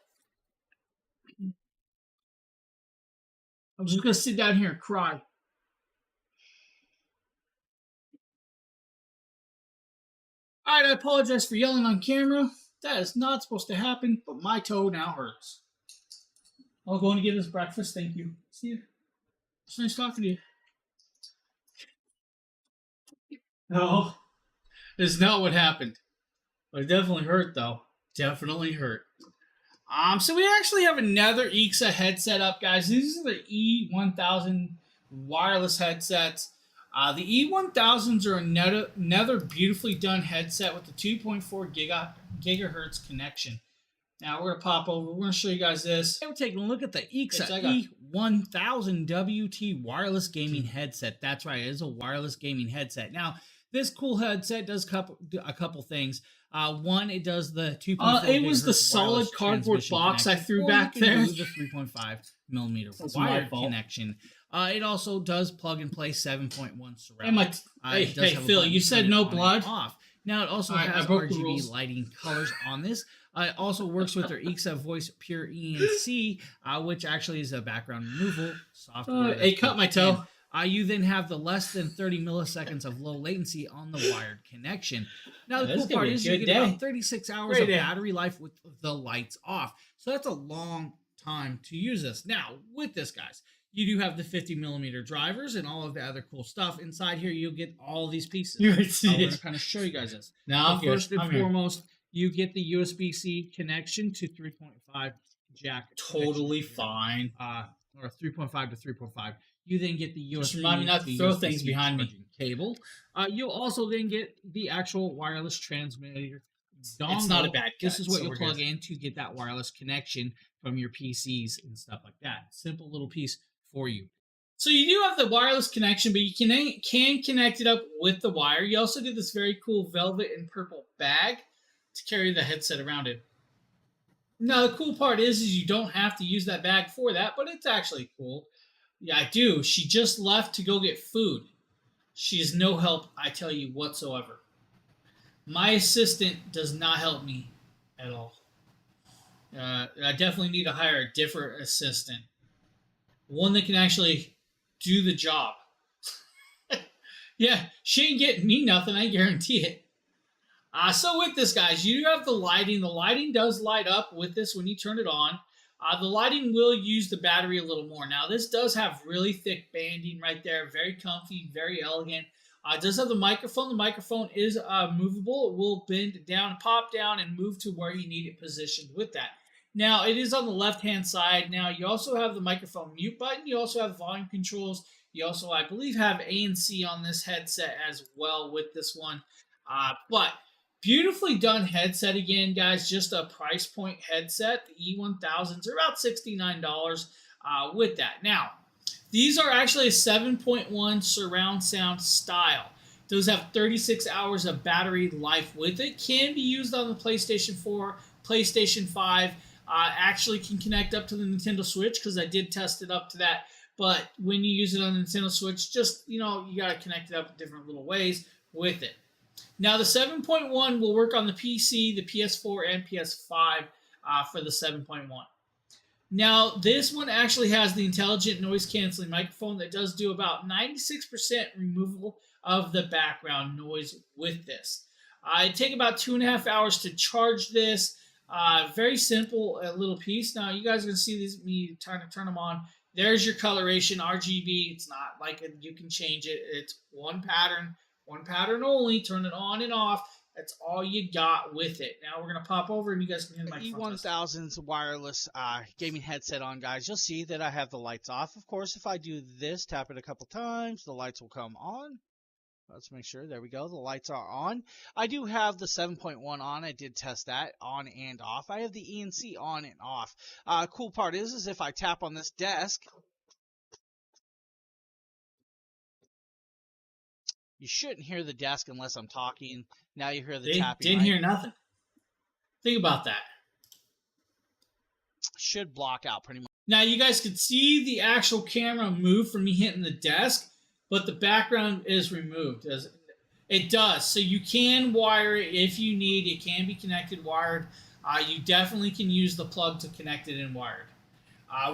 I'm just going to sit down here and cry. Alright, I apologize for yelling on camera. That is not supposed to happen, but my toe now hurts. I'll go and get his breakfast. Thank you. See you. It's nice talking to you. No, it's not what happened. It definitely hurt, though. Definitely hurt. So we actually have another EXA headset up, guys. These are the E1000 wireless headsets. The E1000s are another beautifully done headset with the 2.4 gigahertz connection. Now we're going to pop over. We're going to show you guys this. We're taking a look at the EXA E1000 WT wireless gaming headset. That's right. It is a wireless gaming headset. Now, this cool headset does a couple things. One, it does the 2.4 it was the solid cardboard box I threw back there. The 3.5 millimeter wired connection. It also does plug and play 7.1 surround. Hey, Phil, you said no blood? Off. Now, it also has RGB lighting colors on this. It also works with their EXA Voice Pure ENC, which actually is a background removal software. It cut my toe. You then have the less than 30 milliseconds of low latency on the wired connection. Now, the cool part is you get about 36 hours of battery life with the lights off. So that's a long time to use this. Now, with this, guys, you do have the 50 millimeter drivers and all of the other cool stuff. Inside here, you'll get all these pieces. You would see I'm going to kind of show you guys this. Now, first and foremost, you get the USB-C connection to 3.5 jack. Totally fine. Or 3.5 to 3.5. You then get the USB. Just remind me not to throw things behind me. Cable. You'll also then get the actual wireless transmitter dongle. It's not a bad cut. This is what you'll plug in to get that wireless connection from your PCs and stuff like that. Simple little piece for you. So you do have the wireless connection, but you can connect it up with the wire. You also get this very cool velvet and purple bag to carry the headset around it. Now, the cool part is you don't have to use that bag for that, but it's actually cool. Yeah, I do. She just left to go get food. She is no help, I tell you, whatsoever. My assistant does not help me at all. I definitely need to hire a different assistant. One that can actually do the job. Yeah, she ain't getting me nothing, I guarantee it. So with this, guys, you have the lighting. The lighting does light up with this when you turn it on. The lighting will use the battery a little more. Now, this does have really thick banding right there. Very comfy, very elegant. It does have the microphone. The microphone is movable. It will bend down, pop down, and move to where you need it positioned with that. Now, it is on the left-hand side. Now, you also have the microphone mute button. You also have volume controls. You also, I believe, have ANC on this headset as well with this one. But beautifully done headset again, guys. Just a price point headset. The E1000s are about $69 with that. Now, these are actually a 7.1 surround sound style. Those have 36 hours of battery life with it. Can be used on the PlayStation 4, PlayStation 5. Actually can connect up to the Nintendo Switch because I did test it up to that. But when you use it on the Nintendo Switch, just, you got to connect it up in different little ways with it. Now, the 7.1 will work on the PC, the PS4, and PS5 for the 7.1. Now, this one actually has the intelligent noise canceling microphone that does do about 96% removal of the background noise with this. It'd take about 2.5 hours to charge this. Very simple little piece. Now, you guys are going to see these, me trying to turn them on. There's your coloration, RGB. It's not like you can change it. It's one pattern only. Turn it on and off. That's all you got with it. Now we're gonna pop over and you guys can hear my E1000's wireless gaming headset on, guys. You'll see that I have the lights off. Of course, if I do this, tap it a couple times, the lights will come on. Let's make sure. There we go. The lights are on. I do have the 7.1 on. I did test that on and off. I have the ENC on and off. Cool part is if I tap on this desk, you shouldn't hear the desk unless I'm talking. Now you hear the tapping. Didn't hear nothing. Think about that. Should block out pretty much. Now you guys could see the actual camera move from me hitting the desk, but the background is removed. It does. So you can wire it if you need. It can be connected wired. You definitely can use the plug to connect it in wired.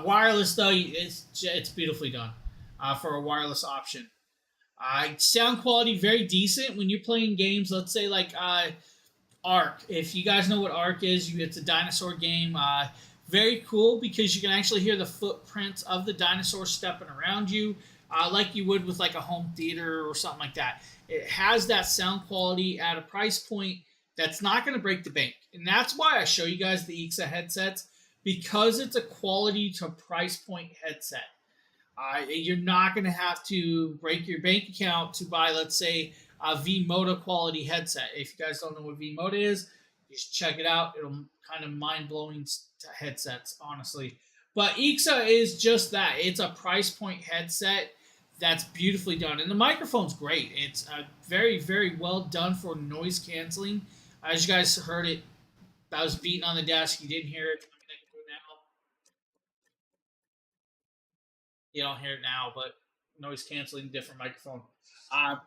Wireless, though, it's beautifully done for a wireless option. Sound quality very decent when you're playing games. Let's say like Ark. If you guys know what Ark is, it's a dinosaur game. Very cool because you can actually hear the footprints of the dinosaur stepping around you, like you would with like a home theater or something like that. It has that sound quality at a price point that's not going to break the bank, and that's why I show you guys the Exa headsets, because it's a quality to price point headset. You're not going to have to break your bank account to buy, let's say, a V-Moda quality headset. If you guys don't know what V-Moda is, just check it out. It'll kind of mind-blowing headsets, honestly. But Exa is just that. It's a price point headset that's beautifully done. And the microphone's great. It's very, very well done for noise canceling. As you guys heard it, I was beating on the desk. You didn't hear it. You don't hear it now, but noise canceling, different microphone.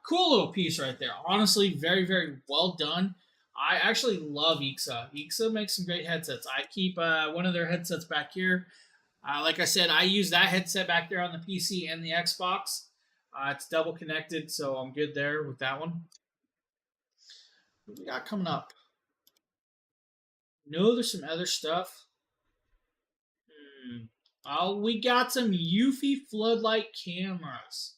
Cool little piece right there. Honestly, very, very well done. I actually love Exa. Exa makes some great headsets. I keep one of their headsets back here. Like I said, I use that headset back there on the PC and the Xbox. It's double connected, so I'm good there with that one. What we got coming up? No, there's some other stuff. We got some Eufy floodlight cameras.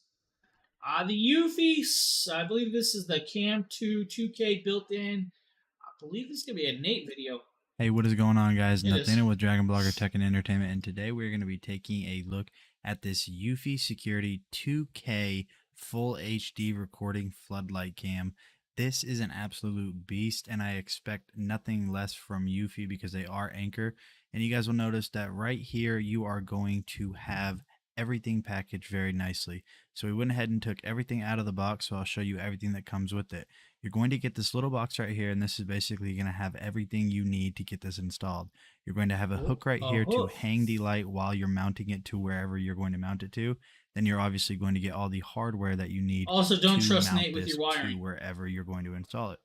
The Eufy, I believe this is the Cam 2 2K built in. I believe this is going to be a Nate video. Hey, what is going on, guys? Nathaniel with Dragon Blogger Tech and Entertainment, and today we're going to be taking a look at this Eufy Security 2K Full HD recording floodlight cam. This is an absolute beast, and I expect nothing less from Eufy because they are Anker. And you guys will notice that right here, you are going to have everything packaged very nicely. So we went ahead and took everything out of the box, so I'll show you everything that comes with it. You're going to get this little box right here, and this is basically going to have everything you need to get this installed. You're going to have a hook right here to hang the light while you're mounting it to wherever you're going to mount it to. Then you're obviously going to get all the hardware that you need. Also, don't to trust mount Nate with this your wiring. to wherever you're going to install it.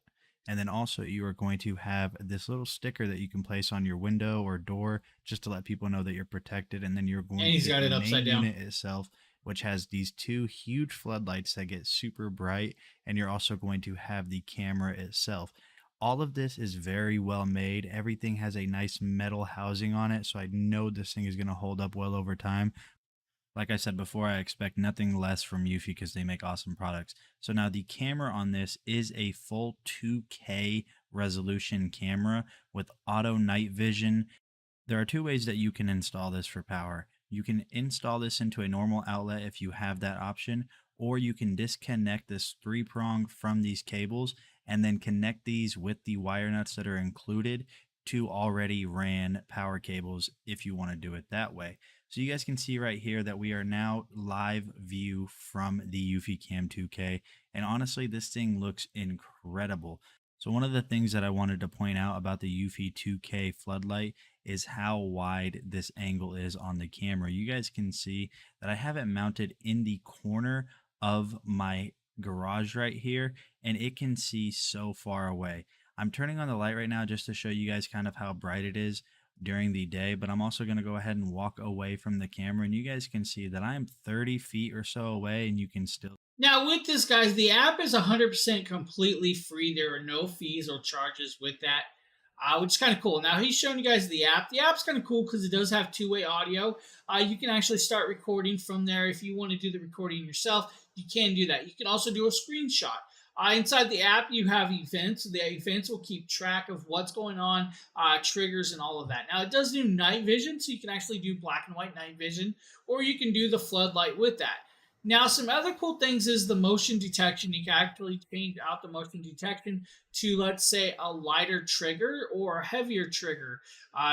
And then also you are going to have this little sticker that you can place on your window or door just to let people know that you're protected. And then you're going to got get it the upside main down. unit itself, which has these two huge floodlights that get super bright. And you're also going to have the camera itself. All of this is very well made. Everything has a nice metal housing on it, so I know this thing is going to hold up well over time. Like I said before, I expect nothing less from Eufy because they make awesome products. So now the camera on this is a full 2K resolution camera with auto night vision. There are two ways that you can install this for power. You can install this into a normal outlet if you have that option, or you can disconnect this 3-prong from these cables and then connect these with the wire nuts that are included to already ran power cables if you want to do it that way. So you guys can see right here that we are now live view from the Eufy Cam 2K, and honestly this thing looks incredible. So one of the things that I wanted to point out about the Eufy 2K floodlight is how wide this angle is on the camera. You guys can see that I have it mounted in the corner of my garage right here, and it can see so far away. I'm turning on the light right now just to show you guys kind of how bright it is during the day, but I'm also going to go ahead and walk away from the camera, and you guys can see that I'm 30 feet or so away, and you can still. Now with this, guys, the app is 100% completely free. There are no fees or charges with that, which is kind of cool. Now he's showing you guys the app. The app's kind of cool because it does have two-way audio. You can actually start recording from there. If you want to do the recording yourself, you can do that. You can also do a screenshot. Inside the app, you have events. The events will keep track of what's going on, triggers, and all of that. Now, it does do night vision, so you can actually do black and white night vision, or you can do the floodlight with that. Now, some other cool things is the motion detection. You can actually change out the motion detection to, let's say, a lighter trigger or a heavier trigger.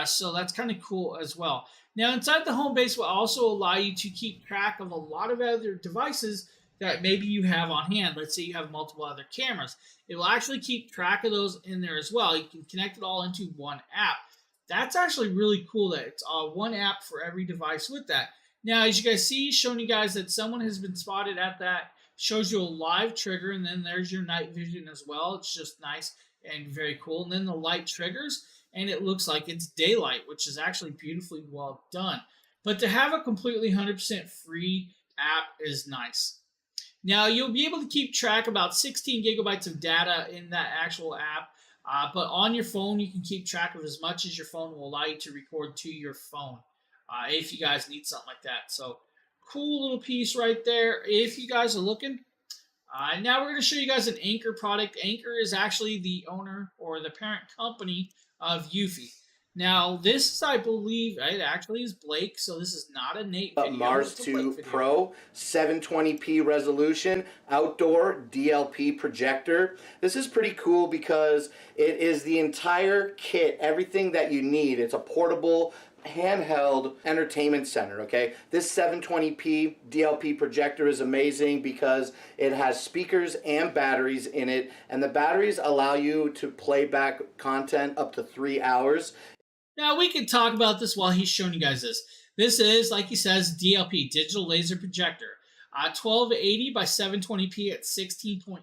So that's kind of cool as well. Now, inside the home base will also allow you to keep track of a lot of other devices that maybe you have on hand. Let's say you have multiple other cameras. It will actually keep track of those in there as well. You can connect it all into one app. That's actually really cool that it's one app for every device with that. Now, as you guys see, showing you guys that someone has been spotted at that, shows you a live trigger, and then there's your night vision as well. It's just nice and very cool. And then the light triggers, and it looks like it's daylight, which is actually beautifully well done. But to have a completely 100% free app is nice. Now, you'll be able to keep track about 16 gigabytes of data in that actual app, but on your phone, you can keep track of as much as your phone will allow you to record to your phone if you guys need something like that. So, cool little piece right there if you guys are looking. Now, we're going to show you guys an Anker product. Anker is actually the owner or the parent company of Eufy. Now, this, I believe, it actually is Blake, so this is not a Nate video. Mars 2 Pro, 720p resolution, outdoor DLP projector. This is pretty cool because it is the entire kit, everything that you need. It's a portable, handheld entertainment center, okay? This 720p DLP projector is amazing because it has speakers and batteries in it, and the batteries allow you to play back content up to 3 hours. Now, we can talk about this while he's showing you guys this. This is, like he says, DLP, Digital Laser Projector. 1280 by 720p at 16.9.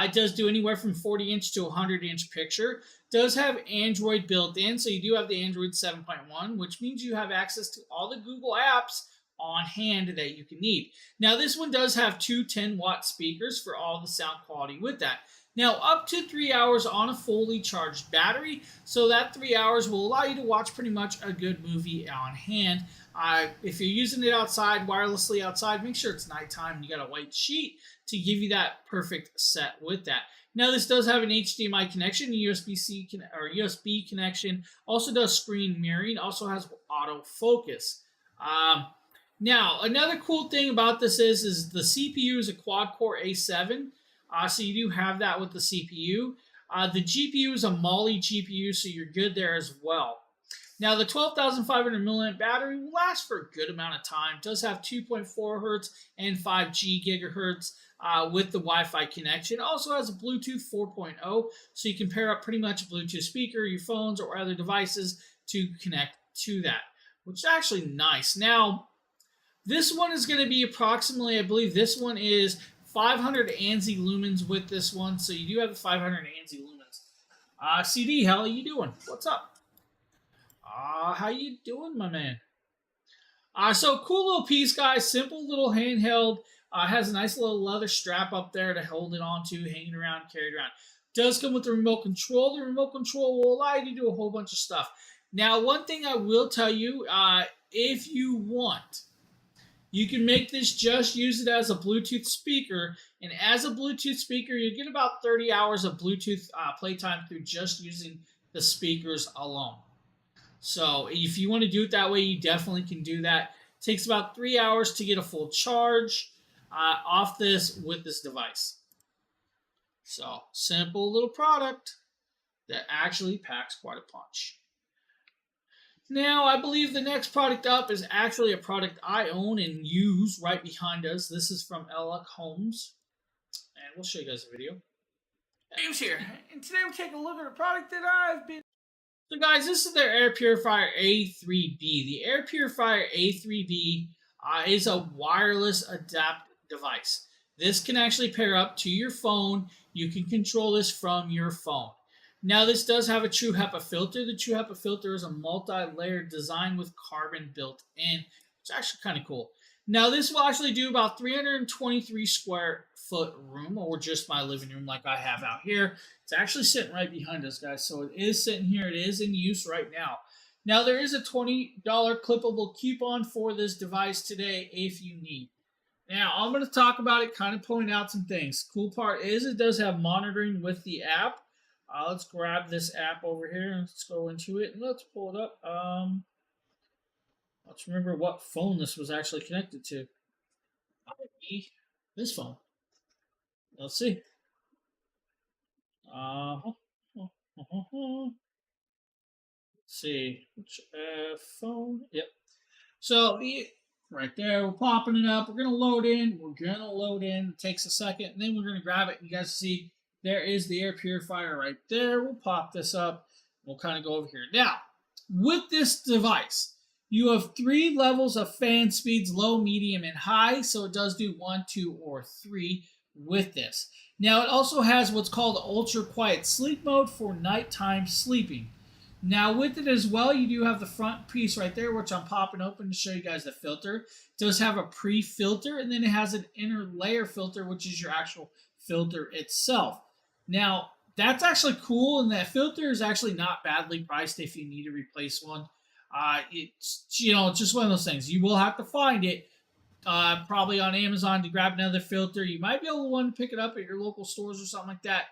It does do anywhere from 40-inch to 100-inch picture. Does have Android built in, so you do have the Android 7.1, which means you have access to all the Google apps on hand that you can need. Now, this one does have two 10-watt speakers for all the sound quality with that. Now, up to 3 hours on a fully charged battery, so that 3 hours will allow you to watch pretty much a good movie on hand. If you're using it outside, wirelessly outside, make sure it's nighttime and you got a white sheet to give you that perfect set with that. Now, this does have an HDMI connection, USB-C or USB connection. Also does screen mirroring. Also has autofocus. Now, another cool thing about this is the CPU is a quad-core A7. So you do have that with the CPU. The GPU is a Mali GPU, so you're good there as well. Now, the 12,500 milliamp battery will last for a good amount of time. It does have 2.4 hertz and 5G gigahertz with the Wi-Fi connection. It also has a Bluetooth 4.0, so you can pair up pretty much a Bluetooth speaker, your phones, or other devices to connect to that, which is actually nice. Now, this one is going to be approximately, I believe this one is 500 ANSI lumens with this one, so you do have the 500 ANSI lumens. CD, how are you doing? What's up? How you doing, my man? So cool little piece, guys. Simple little handheld. Has a nice little leather strap up there to hold it onto, hanging around, carried around. Does come with the remote control. The remote control will allow you to do a whole bunch of stuff. Now, one thing I will tell you, if you want, you can make this just use it as a Bluetooth speaker. And as a Bluetooth speaker, you get about 30 hours of Bluetooth playtime through just using the speakers alone. So if you want to do it that way, you definitely can do that. It takes about 3 hours to get a full charge off this with this device. So simple little product that actually packs quite a punch. Now, I believe the next product up is actually a product I own and use right behind us. This is from Elluck Homes. And we'll show you guys a video. James here, and today we're taking a look at a product that I've been... So guys, this is their Air Purifier A3B. The Air Purifier A3B is a wireless adapt device. This can actually pair up to your phone. You can control this from your phone. Now, this does have a True HEPA filter. The True HEPA filter is a multi-layered design with carbon built in. It's actually kind of cool. Now, this will actually do about 323 square foot room, or just my living room like I have out here. It's actually sitting right behind us, guys. So it is sitting here. It is in use right now. Now, there is a $20 clippable coupon for this device today if you need. Now, I'm going to talk about it, kind of point out some things. Cool part is it does have monitoring with the app. Let's grab this app over here and let's go into it and let's pull it up. Let's remember what phone this was actually connected to. This phone. Let's see. Let's see. Which phone? Yep. So, right there, we're popping it up. We're going to load in. It takes a second, and then we're going to grab it. You guys see there is the air purifier right there. We'll pop this up. We'll kind of go over here. Now, with this device, you have 3 levels of fan speeds, low, medium, and high. So it does do 1, 2, or 3 with this. Now, it also has what's called ultra quiet sleep mode for nighttime sleeping. Now, with it as well, you do have the front piece right there, which I'm popping open to show you guys the filter. It does have a pre-filter, and then it has an inner layer filter, which is your actual filter itself. Now, that's actually cool, and that filter is actually not badly priced if you need to replace one. It's just one of those things. You will have to find it probably on Amazon to grab another filter. You might be able to want to pick it up at your local stores or something like that.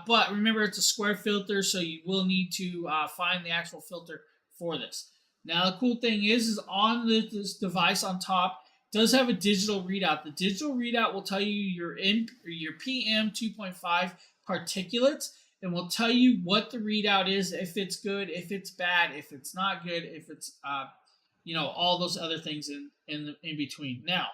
But remember, it's a square filter, so you will need to find the actual filter for this. Now, the cool thing is on this device on top, it does have a digital readout. The digital readout will tell you your PM 2.5 particulates, and will tell you what the readout is, if it's good, if it's bad, if it's not good, if it's all those other things in between. Now,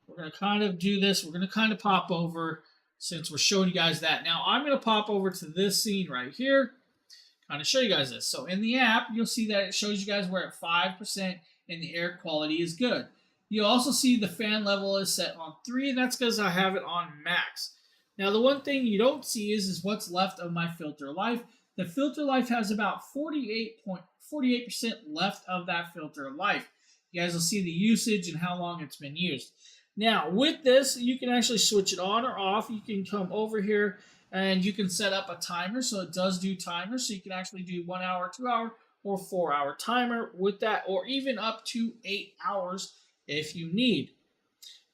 we're going to kind of do this. We're going to kind of pop over since we're showing you guys that. Now, I'm going to pop over to this scene right here, kind of show you guys this. So in the app, you'll see that it shows you guys we're at 5% and the air quality is good. You'll also see the fan level is set on 3, and that's because I have it on max. Now, the one thing you don't see is what's left of my filter life. The filter life has about 48% left of that filter life. You guys will see the usage and how long it's been used. Now, with this, you can actually switch it on or off. You can come over here and you can set up a timer. So it does do timers. So you can actually do 1 hour, 2 hour, or 4 hour timer with that, or even up to 8 hours if you need.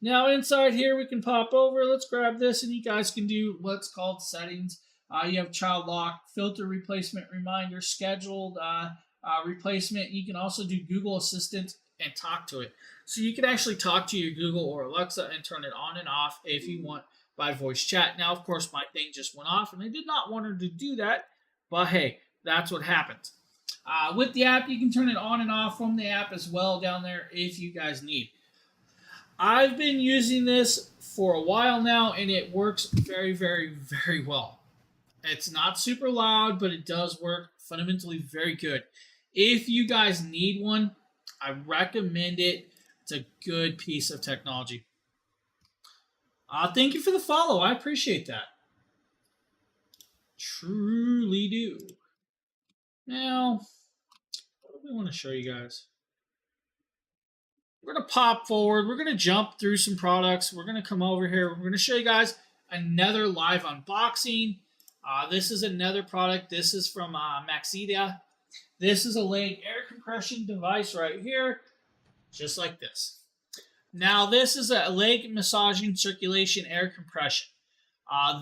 Now, inside here, we can pop over. Let's grab this, and you guys can do what's called settings. You have child lock, filter replacement reminder, scheduled replacement. You can also do Google Assistant and talk to it. So you can actually talk to your Google or Alexa and turn it on and off if you want by voice chat. Now, of course, my thing just went off, and I did not want her to do that, but hey, that's what happens. With the app, you can turn it on and off from the app as well down there if you guys need. I've been using this for a while now, and it works very, very, very well. It's not super loud, but it does work fundamentally very good. If you guys need one, I recommend it. It's a good piece of technology. Thank you for the follow. I appreciate that. Truly do. Now, what do we want to show you guys? We're going to pop forward. We're going to jump through some products. We're going to come over here. We're going to show you guys another live unboxing. This is another product. This is from Maxida. This is a leg air compression device right here, just like this. Now, this is a leg massaging circulation air compression.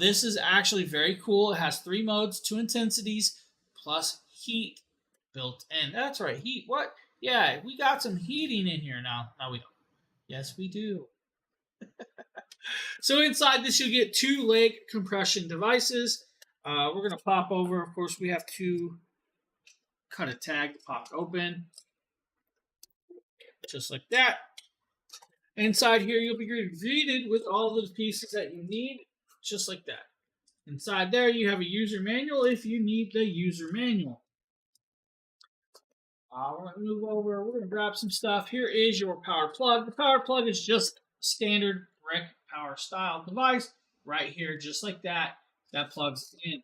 This is actually very cool. It has 3 modes, 2 intensities, plus heat built in. That's right, heat. What? Yeah, we got some heating in here now. No, we don't. Yes, we do. So inside this, you'll get 2 leg compression devices. We're going to pop over. Of course, we have to cut a tag to pop it open. Just like that. Inside here, you'll be greeted with all of the pieces that you need. Just like that. Inside there, you have a user manual if you need the user manual. We're going to move over. We're going to grab some stuff. Here is your power plug. The power plug is just a standard brick power style device. Right here, just like that. That plugs in.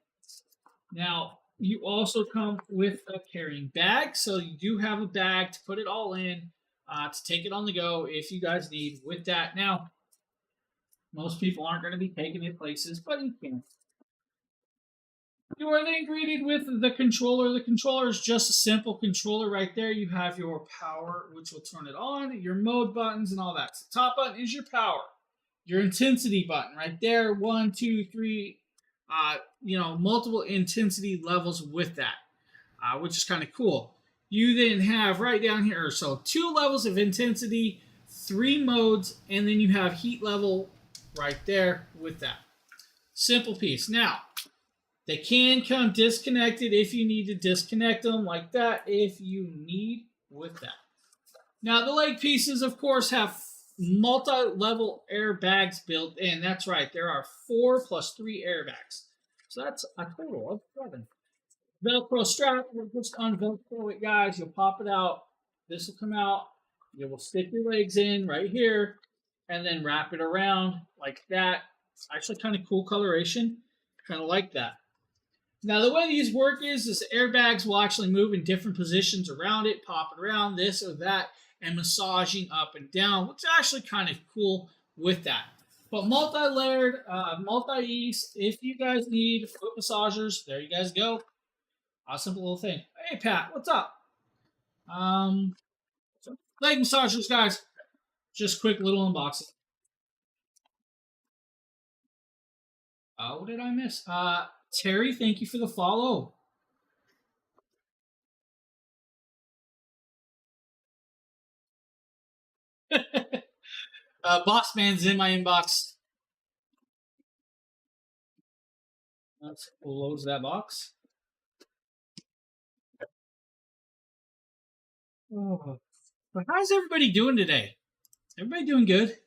Now, you also come with a carrying bag. So you do have a bag to put it all in, to take it on the go if you guys need with that. Now, most people aren't going to be taking it places, but you can. You are then greeted with the controller. The controller is just a simple controller right there. You have your power, which will turn it on, your mode buttons, and all that. So the top button is your power. Your intensity button right there. 1, 2, 3, multiple intensity levels with that, which is kind of cool. You then have right down here, so 2 levels of intensity, 3 modes, and then you have heat level right there with that. Simple piece. Now, they can come disconnected if you need to disconnect them like that if you need with that. Now, the leg pieces, of course, have multi-level airbags built in. That's right. There are 4 plus 3 airbags. So that's a total of 7. Velcro strap. We'll just unvelcro it, guys. You'll pop it out. This will come out. You will stick your legs in right here and then wrap it around like that. It's actually kind of cool coloration. Kind of like that. Now, the way these work is airbags will actually move in different positions around it, pop it around, this or that, and massaging up and down, which is actually kind of cool with that. But multi-layered, multi-ease, if you guys need foot massagers, there you guys go. A simple little thing. Hey, Pat, what's up? Leg massagers, guys. Just quick little unboxing. What did I miss? Terry, thank you for the follow. Boss Man's in my inbox. Let's close that box. Oh. But how's everybody doing today? Everybody doing good?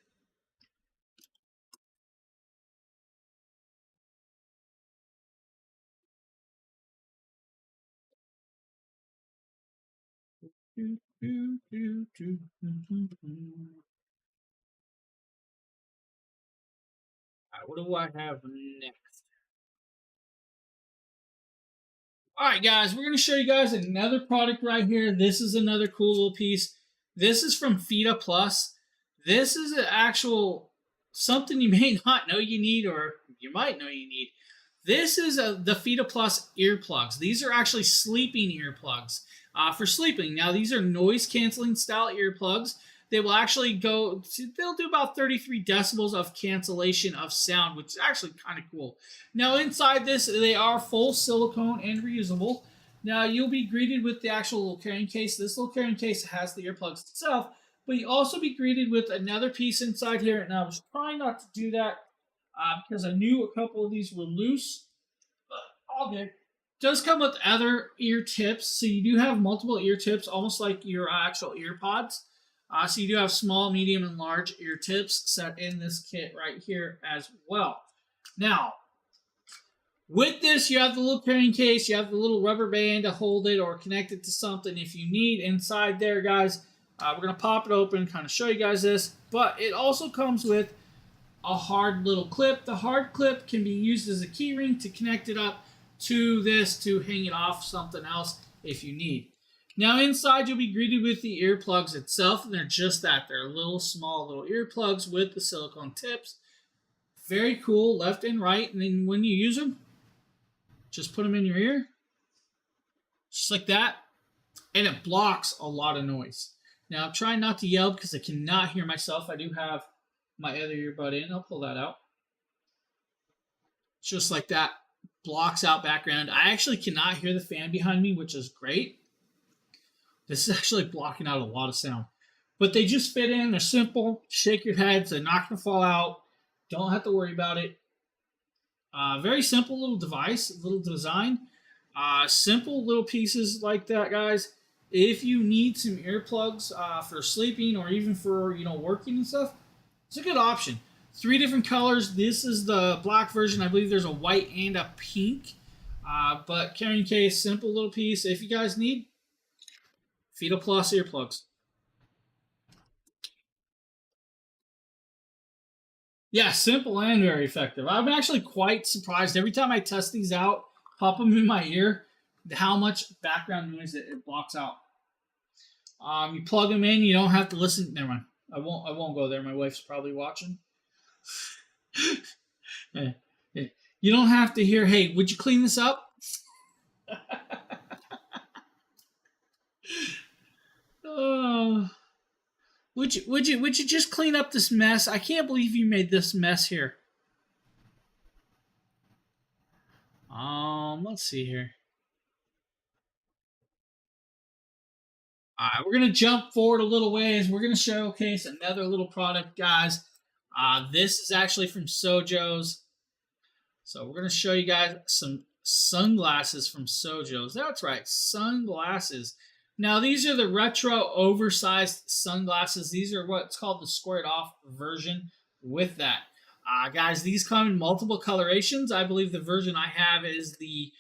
What do I have next? Alright guys, we're going to show you guys another product right here. This is another cool little piece. This is from Fita Plus. This is an actual something you may not know you need, or you might know you need. This is the Fita Plus earplugs. These are actually sleeping earplugs for sleeping. Now these are noise canceling style earplugs. They will actually they'll do about 33 decibels of cancellation of sound, which is actually kind of cool. Now inside this, they are full silicone and reusable. Now you'll be greeted with the actual little carrying case. This little carrying case has the earplugs itself, but you'll also be greeted with another piece inside here. And I was trying not to do that because I knew a couple of these were loose, but all good. Does come with other ear tips, so you do have multiple ear tips, almost like your actual ear pods. So you do have small, medium, and large ear tips set in this kit right here as well. Now, with this, you have the little carrying case, you have the little rubber band to hold it or connect it to something if you need inside there, guys. We're going to pop it open, kind of show you guys this, but it also comes with a hard little clip. The hard clip can be used as a key ring to connect it up to this to hang it off something else if you need. Now inside you'll be greeted with the earplugs itself, and they're just that. They're little small little earplugs with the silicone tips. Very cool, left and right, and then when you use them, just put them in your ear, just like that, and it blocks a lot of noise. Now I'm trying not to yell because I cannot hear myself. I do have my other earbud in. I'll pull that out. Just like that. Blocks out background. I actually cannot hear the fan behind me, which is great. This is actually blocking out a lot of sound. But they just fit in. They're simple. Shake your heads. They're not going to fall out. Don't have to worry about it. Very simple little device, little design. Simple little pieces like that, guys. If you need some earplugs for sleeping or even for working and stuff, it's a good option. 3 different colors. This is the black version. I believe there's a white and a pink. But carrying case, simple little piece. If you guys need, Fido Plus earplugs. Yeah, simple and very effective. I'm actually quite surprised every time I test these out, pop them in my ear, how much background noise it blocks out. You plug them in, you don't have to listen. Never mind. I won't go there. My wife's probably watching. You don't have to hear, "Hey, would you clean this up?" Would you just clean up this mess? I can't believe you made this mess here. Let's see here. All right, we're gonna jump forward a little ways. We're gonna showcase another little product, guys. This is actually from Sojo's. So we're gonna show you guys some sunglasses from Sojo's. That's right, sunglasses. Now, these are the retro oversized sunglasses. These are what's called the squared off version with that. Guys, these come in multiple colorations. I believe the version I have is the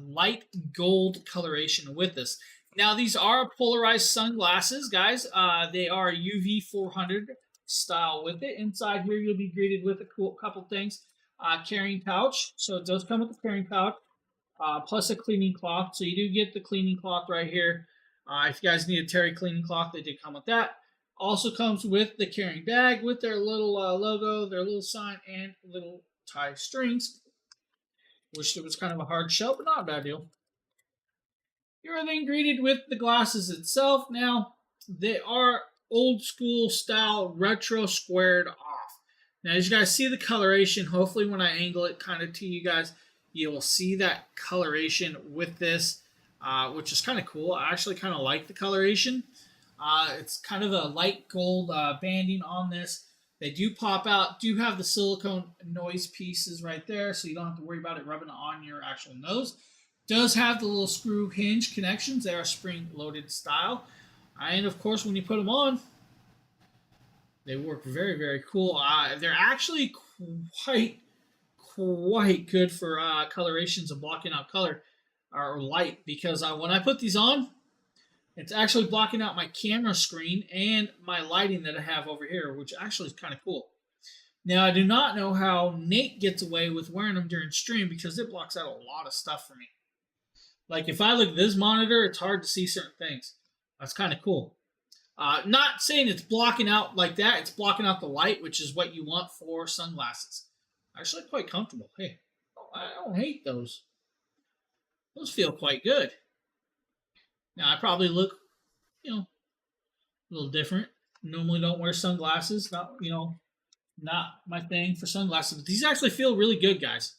light gold coloration with this. Now, these are polarized sunglasses, guys. They are UV 400 style with it. Inside here, you'll be greeted with a couple things. Carrying pouch. So it does come with a carrying pouch. Plus a cleaning cloth. So you do get the cleaning cloth right here. If you guys need a Terry cleaning cloth, they did come with that. Also comes with the carrying bag with their little logo, their little sign, and little tie strings. Wish it was kind of a hard shell, but not a bad deal. You're then greeted with the glasses itself. Now, they are old school style retro squared off. Now, as you guys see the coloration, hopefully when I angle it kind of to you guys, you will see that coloration with this, which is kind of cool. I actually kind of like the coloration. It's kind of a light gold banding on this. They do pop out, do have the silicone noise pieces right there, so you don't have to worry about it rubbing on your actual nose. Does have the little screw hinge connections. They are spring-loaded style. And, of course, when you put them on, they work very, very cool. They're actually quite good for colorations and blocking out color or light, because when I put these on, it's actually blocking out my camera screen and my lighting that I have over here, which actually is kind of cool. Now, I do not know how Nate gets away with wearing them during stream, because it blocks out a lot of stuff for me. Like, if I look at this monitor, it's hard to see certain things. That's kind of cool. Not saying it's blocking out like that. It's blocking out the light, which is what you want for sunglasses. Actually quite comfortable. Hey, I don't hate those. Those feel quite good. Now, I probably look, a little different. Normally don't wear sunglasses. Not my thing for sunglasses. But these actually feel really good, guys.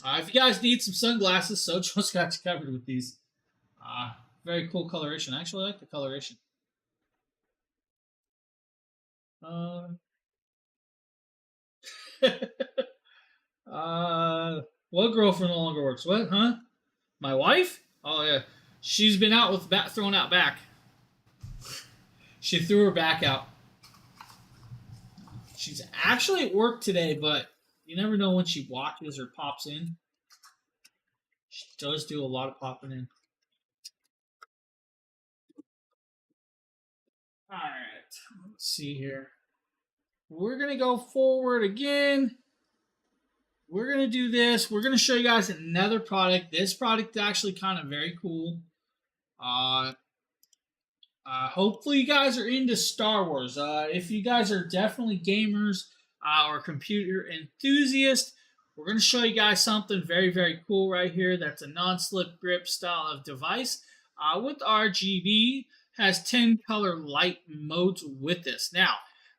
If you guys need some sunglasses, Sojo's got you covered with these. Very cool coloration. I actually like the coloration. What girlfriend no longer works? What, huh? My wife? Oh, yeah. She's been out with throwing out back. She threw her back out. She's actually at work today, but you never know when she watches or pops in. She does do a lot of popping in. Alright, let's see here. We're going to go forward again. We're going to do this. We're going to show you guys another product. This product is actually kind of very cool. Hopefully you guys are into Star Wars. If you guys are definitely gamers or computer enthusiasts, we're going to show you guys something very, very cool right here. That's a non-slip grip style of device with RGB. Has 10 color light modes with this. Now,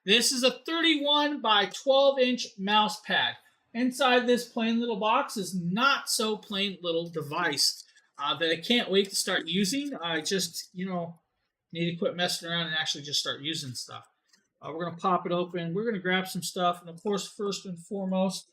this is a 31 by 12 inch mouse pad. Inside this plain little box is not so plain little device. that I can't wait to start using. I just, need to quit messing around and actually just start using stuff. We're going to pop it open. We're going to grab some stuff. And of course, first and foremost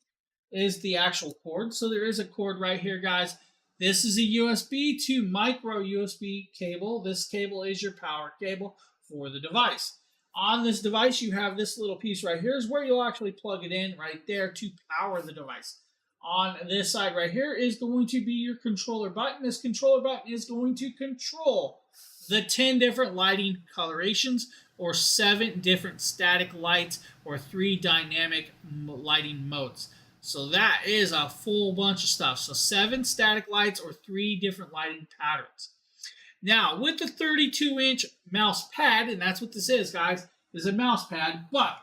is the actual cord. So there is a cord right here, guys. This is a USB to micro USB cable. This cable is your power cable for the device. On this device, you have this little piece right here is where you'll actually plug it in right there to power the device. On this side right here is going to be your controller button. This controller button is going to control the 10 different lighting colorations, or 7 different static lights, or 3 dynamic lighting modes. So that is a full bunch of stuff. So 7 static lights or 3 different lighting patterns. Now, with the 32-inch mouse pad, and that's what this is, guys, is a mouse pad, but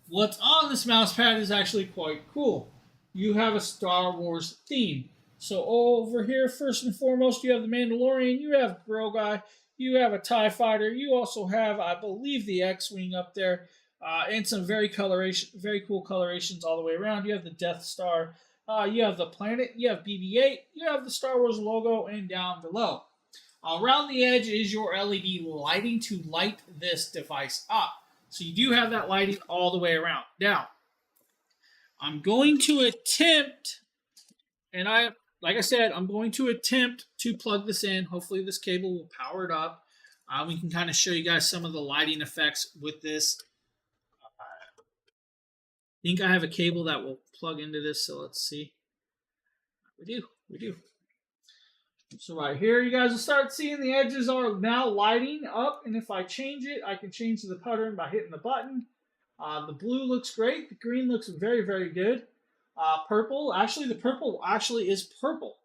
what's on this mouse pad is actually quite cool. You have a Star Wars theme. So over here, first and foremost, you have the Mandalorian, you have Grogu, you have a TIE Fighter, you also have, I believe, the X-Wing up there, and some very cool colorations all the way around. You have the Death Star, you have the planet, you have BB-8, you have the Star Wars logo, and down below. Around the edge is your LED lighting to light this device up. So you do have that lighting all the way around. Now, I'm going to attempt, and like I said, I'm going to attempt to plug this in. Hopefully this cable will power it up. We can kind of show you guys some of the lighting effects with this. I think I have a cable that will plug into this, so let's see. We do. So right here, you guys will start seeing the edges are now lighting up, and if I change it, I can change the pattern by hitting the button. The blue looks great. The green looks very, very good. Purple, the purple actually is purple.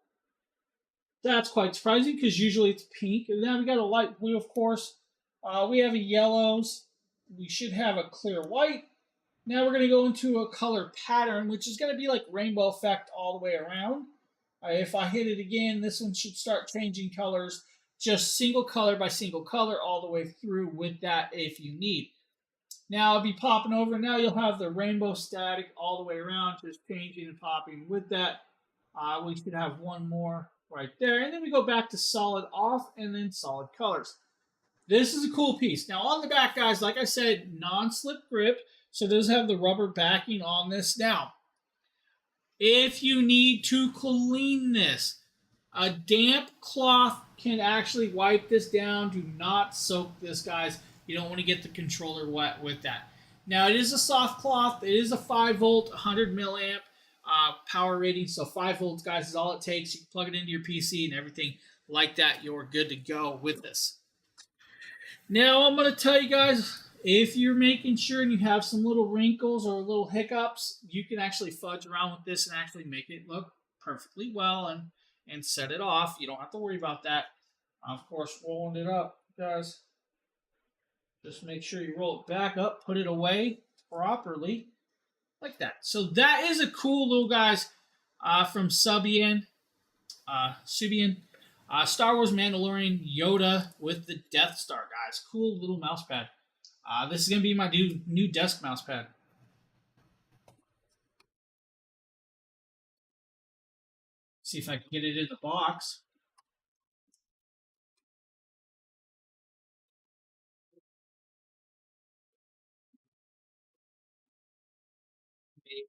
That's quite surprising because usually it's pink. And then we got a light blue, of course. We have a yellows. We should have a clear white. Now we're going to go into a color pattern, which is going to be like rainbow effect all the way around. If I hit it again, this one should start changing colors, just single color by single color all the way through with that if you need. Now I'll be popping over. Now you'll have the rainbow static all the way around, just changing and popping with that. We should have one more right there. And then we go back to solid off and then solid colors. This is a cool piece. Now on the back, guys, like I said, non-slip grip. So it does have the rubber backing on this. Now, if you need to clean this, a damp cloth can actually wipe this down. Do not soak this, guys. You don't want to get the controller wet with that. Now, it is a soft cloth. It is a 5-volt, 100 milliamp power rating. So 5 volts, guys, is all it takes. You can plug it into your PC and everything like that. You're good to go with this. Now, I'm going to tell you guys, if you're making sure and you have some little wrinkles or little hiccups, you can actually fudge around with this and actually make it look perfectly well and set it off. You don't have to worry about that. Of course, rolling it up, guys. Just make sure you roll it back up, put it away properly, like that. So that is a cool little, guys, from Subian. Star Wars Mandalorian Yoda with the Death Star, guys. Cool little mouse pad. This is going to be my new desk mouse pad. See if I can get it in the box.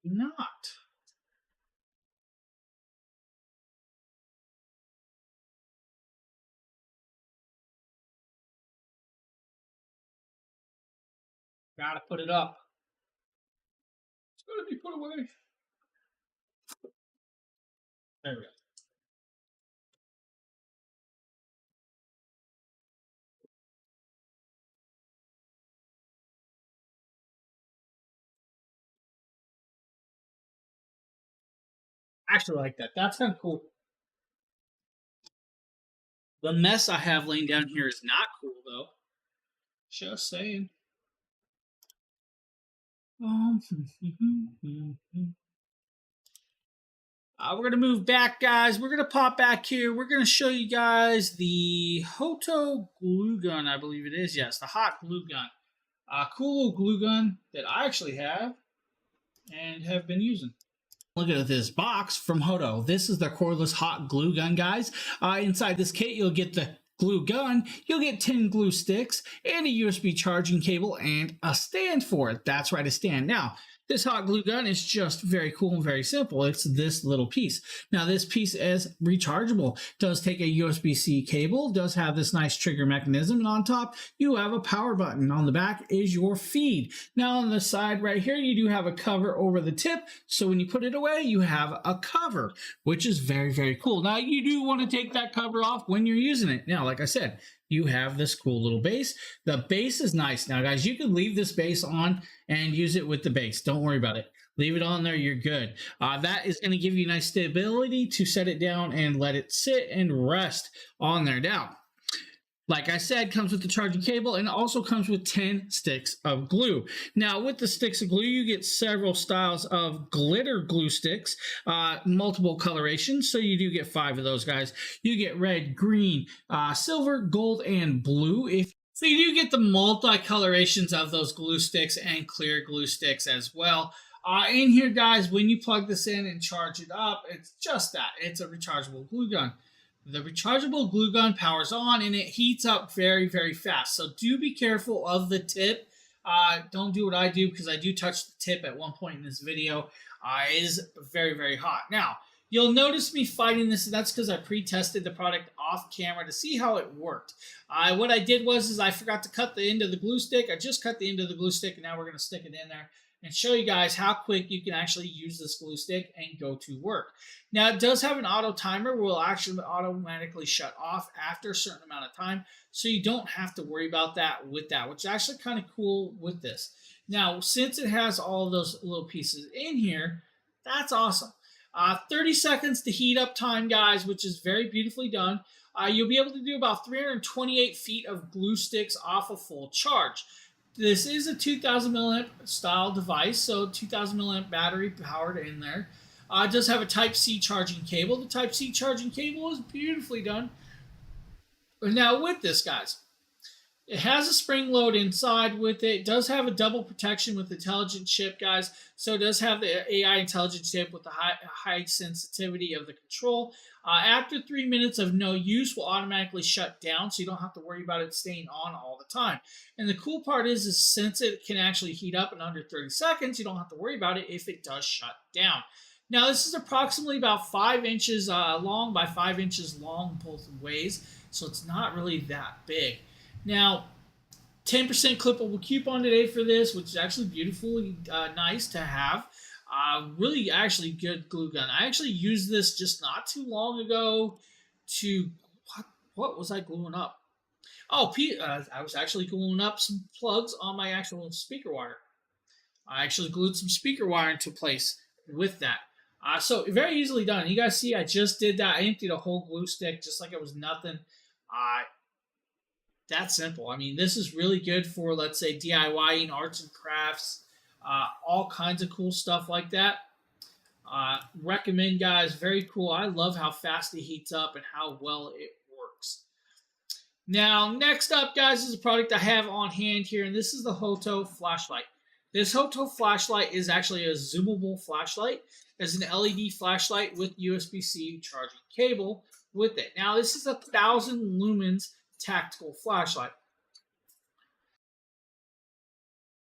Maybe not. Gotta put it up. It's gonna be put away. There we go. Actually like that. That's kind of cool. The mess I have laying down here is not cool, though. Just saying. We're going to move back, guys. We're going to pop back here. We're going to show you guys the Hoto glue gun, I believe it is. Yes, the hot glue gun. Cool little glue gun that I actually have and have been using. Look at this box from Hoto. This is their cordless hot glue gun, guys. Inside this kit, you'll get the glue gun, you'll get 10 glue sticks, and a USB charging cable, and a stand for it. That's right, a stand. Now, this hot glue gun is just very cool and very simple. It's this little piece. Now, this piece is rechargeable. Does take a USB-C cable, does have this nice trigger mechanism, and on top, you have a power button. On the back is your feed. Now, on the side right here, you do have a cover over the tip, so when you put it away, you have a cover, which is very, very cool. Now, you do want to take that cover off when you're using it. Now, like I said, you have this cool little base. The base is nice. Now, guys, you can leave this base on and use it with the base. Don't worry about it. Leave it on there. You're good. That is going to give you nice stability to set it down and let it sit and rest on there. Now, like I said, comes with the charging cable and also comes with 10 sticks of glue. Now, with the sticks of glue, you get several styles of glitter glue sticks, multiple colorations. So you do get 5 of those, guys. You get red, green, silver, gold, and blue. So you do get the multi-colorations of those glue sticks and clear glue sticks as well. In here, guys, when you plug this in and charge it up, it's just that. It's a rechargeable glue gun. The rechargeable glue gun powers on and it heats up very, very fast. So do be careful of the tip. Don't do what I do because I do touch the tip at one point in this video. It is very, very hot. Now, you'll notice me fighting this, and that's because I pre-tested the product off camera to see how it worked. What I did was I forgot to cut the end of the glue stick. I just cut the end of the glue stick, and now we're going to stick it in there and show you guys how quick you can actually use this glue stick and go to work. Now, it does have an auto timer where it will actually automatically shut off after a certain amount of time, so you don't have to worry about that with that, which is actually kind of cool with this. Now, since it has all of those little pieces in here, that's awesome. 30 seconds to heat up time, guys, which is very beautifully done. You'll be able to do about 328 feet of glue sticks off a full charge. This is a 2000 milliamp style device, so 2000 milliamp battery powered in there. It does have a Type-C charging cable. The Type-C charging cable is beautifully done. Now with this, guys, it has a spring load inside with it. It does have a double protection with intelligent chip, guys. So it does have the AI intelligent chip with the high sensitivity of the control. After 3 minutes of no use, will automatically shut down, so you don't have to worry about it staying on all the time. And the cool part is since it can actually heat up in under 30 seconds, you don't have to worry about it if it does shut down. Now, this is approximately about 5 inches long by 5 inches long both ways, so it's not really that big. Now, 10% clippable coupon today for this, which is actually beautifully nice to have. Really actually good glue gun. I actually used this just not too long ago to, what was I gluing up? Oh, I was actually gluing up some plugs on my actual speaker wire. I actually glued some speaker wire into place with that. So very easily done. You guys see I just did that. I emptied a whole glue stick just like it was nothing. That's simple. I mean, this is really good for, let's say, DIYing, arts and crafts, all kinds of cool stuff like that. Recommend, guys. Very cool. I love how fast it heats up and how well it works. Now, next up, guys, is a product I have on hand here, and this is the Hoto flashlight. This Hoto flashlight is actually a zoomable flashlight. It's an LED flashlight with USB-C charging cable with it. Now, this is 1,000 lumens tactical flashlight.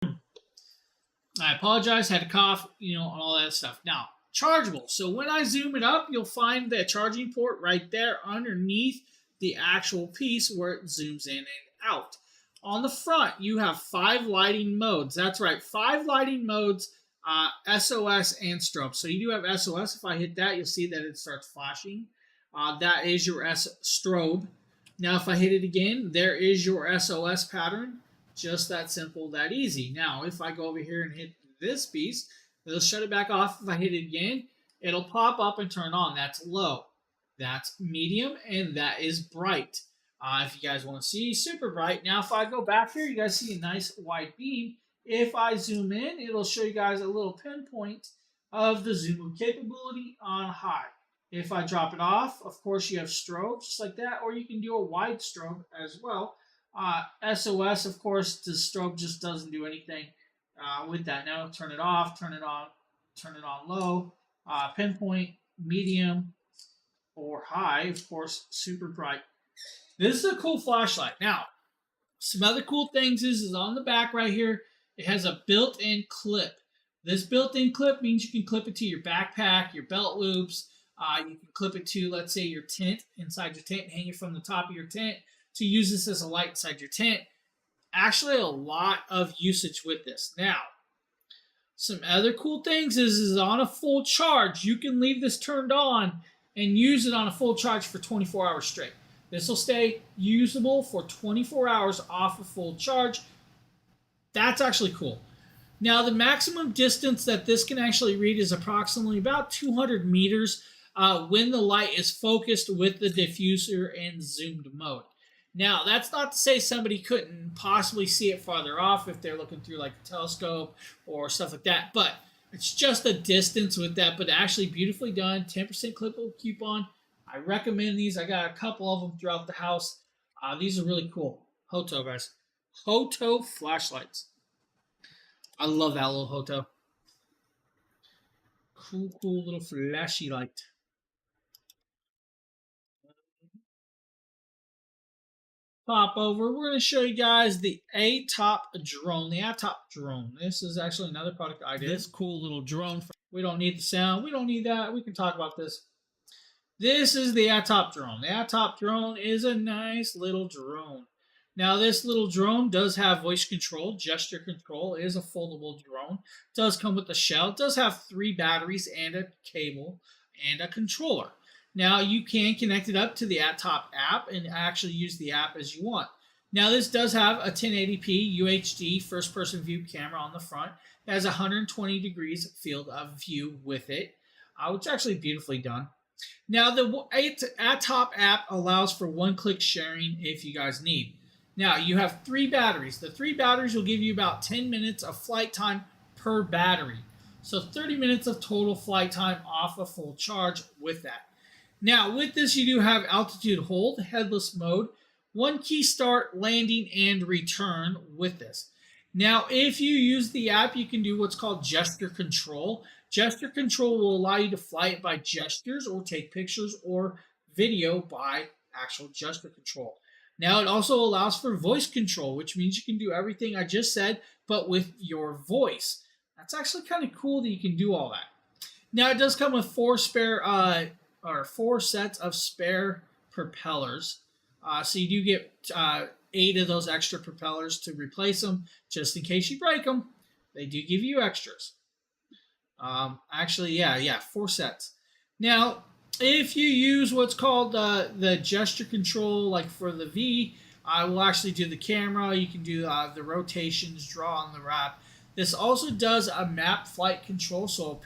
I apologize, had a cough, and all that stuff. Now, chargeable. So when I zoom it up, you'll find the charging port right there underneath the actual piece where it zooms in and out. On the front, you have 5 lighting modes. That's right, 5 lighting modes, SOS and strobe. So you do have SOS. If I hit that, you'll see that it starts flashing. That is your strobe. Now, if I hit it again, there is your SOS pattern. Just that simple, that easy. Now, if I go over here and hit this piece, it'll shut it back off. If I hit it again, it'll pop up and turn on. That's low. That's medium, and that is bright. If you guys want to see super bright. Now, if I go back here, you guys see a nice wide beam. If I zoom in, it'll show you guys a little pinpoint of the zoom capability on high. If I drop it off, of course, you have strobe, just like that, or you can do a wide strobe as well. SOS, of course, the strobe just doesn't do anything with that. Now, turn it off, turn it on low, pinpoint, medium, or high. Of course, super bright. This is a cool flashlight. Now, some other cool things is on the back right here, it has a built-in clip. This built-in clip means you can clip it to your backpack, your belt loops. You can clip it to, let's say, your tent, inside your tent, hang it from the top of your tent to use this as a light inside your tent. Actually, a lot of usage with this. Now, some other cool things is on a full charge, you can leave this turned on and use it on a full charge for 24 hours straight. This will stay usable for 24 hours off of full charge. That's actually cool. Now, the maximum distance that this can actually read is approximately about 200 meters when the light is focused with the diffuser in zoomed mode. Now, that's not to say somebody couldn't possibly see it farther off if they're looking through like a telescope or stuff like that, but it's just a distance with that, but actually beautifully done. 10% clippable coupon. I recommend these. I got a couple of them throughout the house. These are really cool. Hoto, guys. Hoto flashlights. I love that little Hoto. Cool little flashy light. Pop over. We're going to show you guys the ATOP drone. The ATOP drone. This is actually another product I did. This cool little drone. We don't need the sound. We don't need that. We can talk about this. This is the ATOP drone. The ATOP drone is a nice little drone. Now, this little drone does have voice control, gesture control. It is a foldable drone. It does come with a shell. It does have 3 batteries and a cable and a controller. Now, you can connect it up to the ATOP app and actually use the app as you want. Now, this does have a 1080p UHD first-person view camera on the front. It has 120 degrees field of view with it, which is actually beautifully done. Now, the ATOP app allows for one-click sharing if you guys need. Now, you have 3 batteries. The 3 batteries will give you about 10 minutes of flight time per battery. So 30 minutes of total flight time off a full charge with that. Now, with this, you do have altitude hold, headless mode, 1 key start, landing, and return with this. Now, if you use the app, you can do what's called gesture control. Gesture control will allow you to fly it by gestures or take pictures or video by actual gesture control. Now, it also allows for voice control, which means you can do everything I just said, but with your voice. That's actually kind of cool that you can do all that. Now, it does come with 4 sets of spare propellers. So you do get 8 of those extra propellers to replace them, just in case you break them. They do give you extras. Actually, 4 sets. Now, if you use what's called the gesture control, like for the V, I will actually do the camera. You can do the rotations, draw on the wrap. This also does a map flight control. So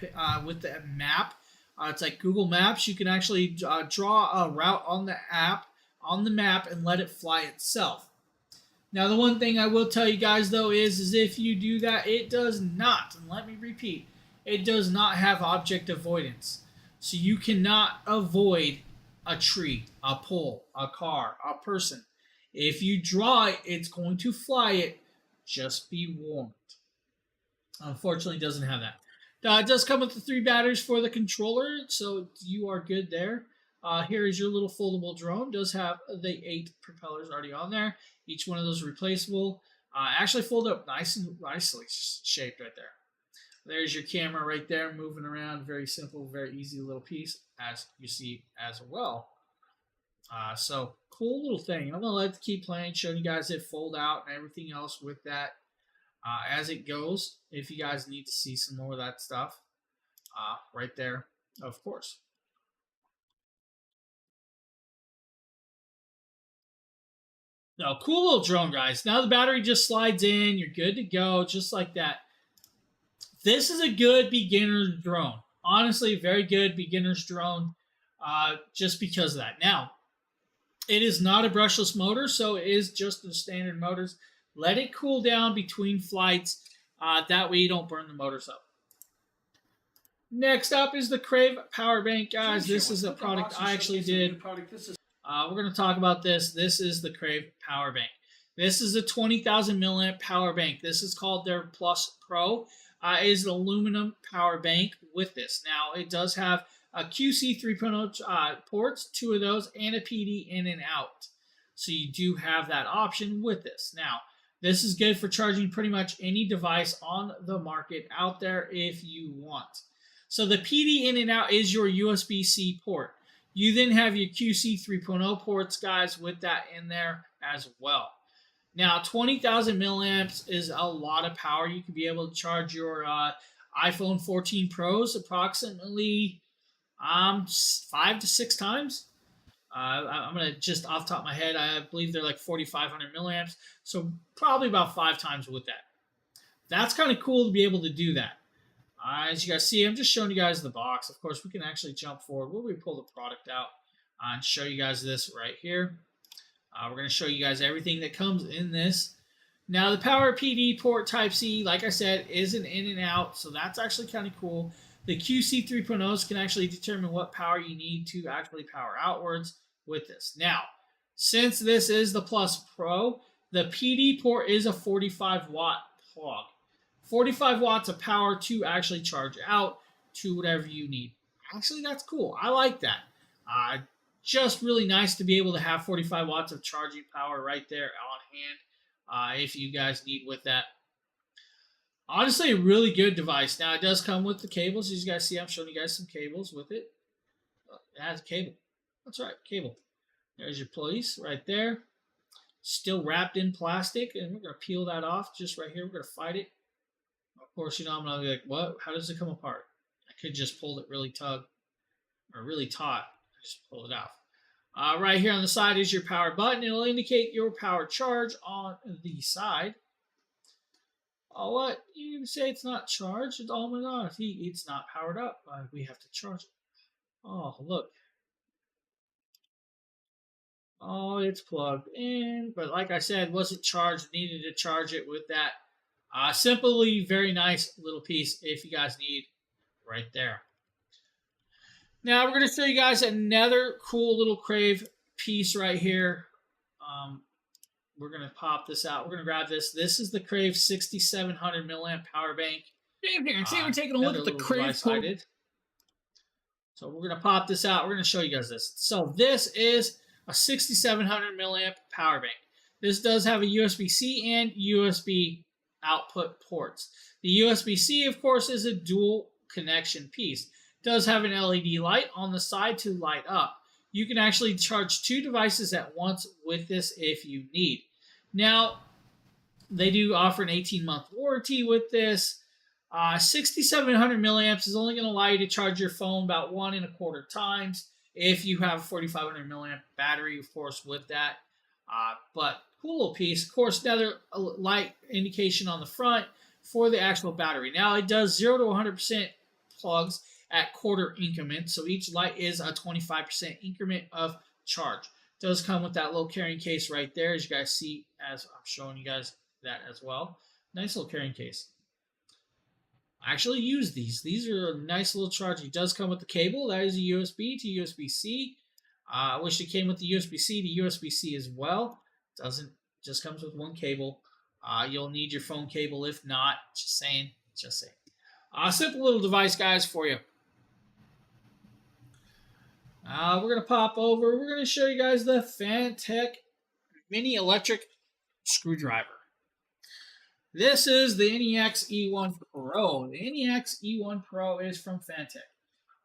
with the map, it's like Google Maps. You can actually draw a route on the app, on the map, and let it fly itself. Now, the one thing I will tell you guys, though, is if you do that, it does not, and let me repeat, it does not have object avoidance. So you cannot avoid a tree, a pole, a car, a person. If you draw it, it's going to fly it. Just be warned. Unfortunately, it doesn't have that. It does come with the 3 batteries for the controller, so you are good there. Here is your little foldable drone. It does have the 8 propellers already on there. Each one of those replaceable. Actually fold up nicely shaped right there. There's your camera right there moving around. Very simple, very easy little piece, as you see as well. So cool little thing. I'm going to let it keep playing, showing you guys it fold out and everything else with that as it goes. If you guys need to see some more of that stuff, right there, of course. No, cool little drone, guys. Now the battery just slides in. You're good to go, just like that. This is a good beginner's drone. Honestly, very good beginner's drone, just because of that. Now, it is not a brushless motor, so it is just the standard motors. Let it cool down between flights. That way you don't burn the motors up. Next up is the Crave Power Bank, guys. This is a product I actually did. We're going to talk about this. This is the Crave Power Bank. This is a 20,000 milliamp power bank. This is called their Plus Pro. is an aluminum power bank with this. Now, it does have a QC 3.0 ports, 2 of those, and a PD in and out. So you do have that option with this. Now, this is good for charging pretty much any device on the market out there if you want. So the PD in and out is your USB-C port. You then have your QC 3.0 ports, guys, with that in there as well. Now, 20,000 milliamps is a lot of power. You could be able to charge your iPhone 14 Pros approximately 5 to 6 times. I'm going to just off the top of my head, I believe they're like 4,500 milliamps. So probably about 5 times with that. That's kind of cool to be able to do that. As you guys see, I'm just showing you guys the box. Of course, we can actually jump forward. We'll pull the product out and show you guys this right here. We're going to show you guys everything that comes in this. Now, the power PD port Type-C, like I said, is an in and out. So that's actually kind of cool. The QC 3.0s can actually determine what power you need to actually power outwards with this. Now, since this is the Plus Pro, the PD port is a 45 watt plug. 45 watts of power to actually charge out to whatever you need. Actually, that's cool. I like that. Just really nice to be able to have 45 watts of charging power right there on hand if you guys need with that. Honestly, a really good device. Now, it does come with the cables. As you guys see, I'm showing you guys some cables with it. It has a cable. That's right, cable. There's your place right there. Still wrapped in plastic, and we're going to peel that off just right here. We're going to fight it. Of course, you know, I'm going to be like, what? How does it come apart? I could just pull it really really taut. Just pull it off. Right here on the side is your power button. It'll indicate your power charge on the side. Oh, what? You can say it's not charged. It's all on. It's not powered up. We have to charge it. Oh, look. Oh, it's plugged in. But like I said, wasn't charged. Needed to charge it with that. Simply very nice little piece if you guys need right there. Now we're going to show you guys another cool little Crave piece right here. We're going to pop this out. We're going to grab this. This is the Crave 6700 milliamp power bank. Dave here, and today we're taking a look at the Crave. So we're going to pop this out. We're going to show you guys this. So this is a 6700 milliamp power bank. This does have a USB-C and USB output ports. The USB-C, of course, is a dual connection piece. It does have an LED light on the side to light up. You can actually charge 2 devices at once with this if you need. Now, they do offer an 18-month warranty with this. 6700 milliamps is only going to allow you to charge your phone about 1.25 times if you have a 4500 milliamp battery, of course, with that. But cool little piece. Of course, another light indication on the front for the actual battery. Now, it does 0 to 100% plugs at quarter increments. So each light is a 25% increment of charge. It does come with that little carrying case right there, as you guys see, as I'm showing you guys that as well. Nice little carrying case. I actually use these. These are a nice little charge. It does come with the cable. That is a USB to USB-C. I wish it came with the USB-C to USB-C as well. It doesn't. Just comes with one cable. You'll need your phone cable if not. Just saying. Just saying. Simple little device, guys, for you. We're going to pop over. We're going to show you guys the Phanteks mini electric screwdriver. This is the NEX E1 Pro. The NEX E1 Pro is from Phanteks.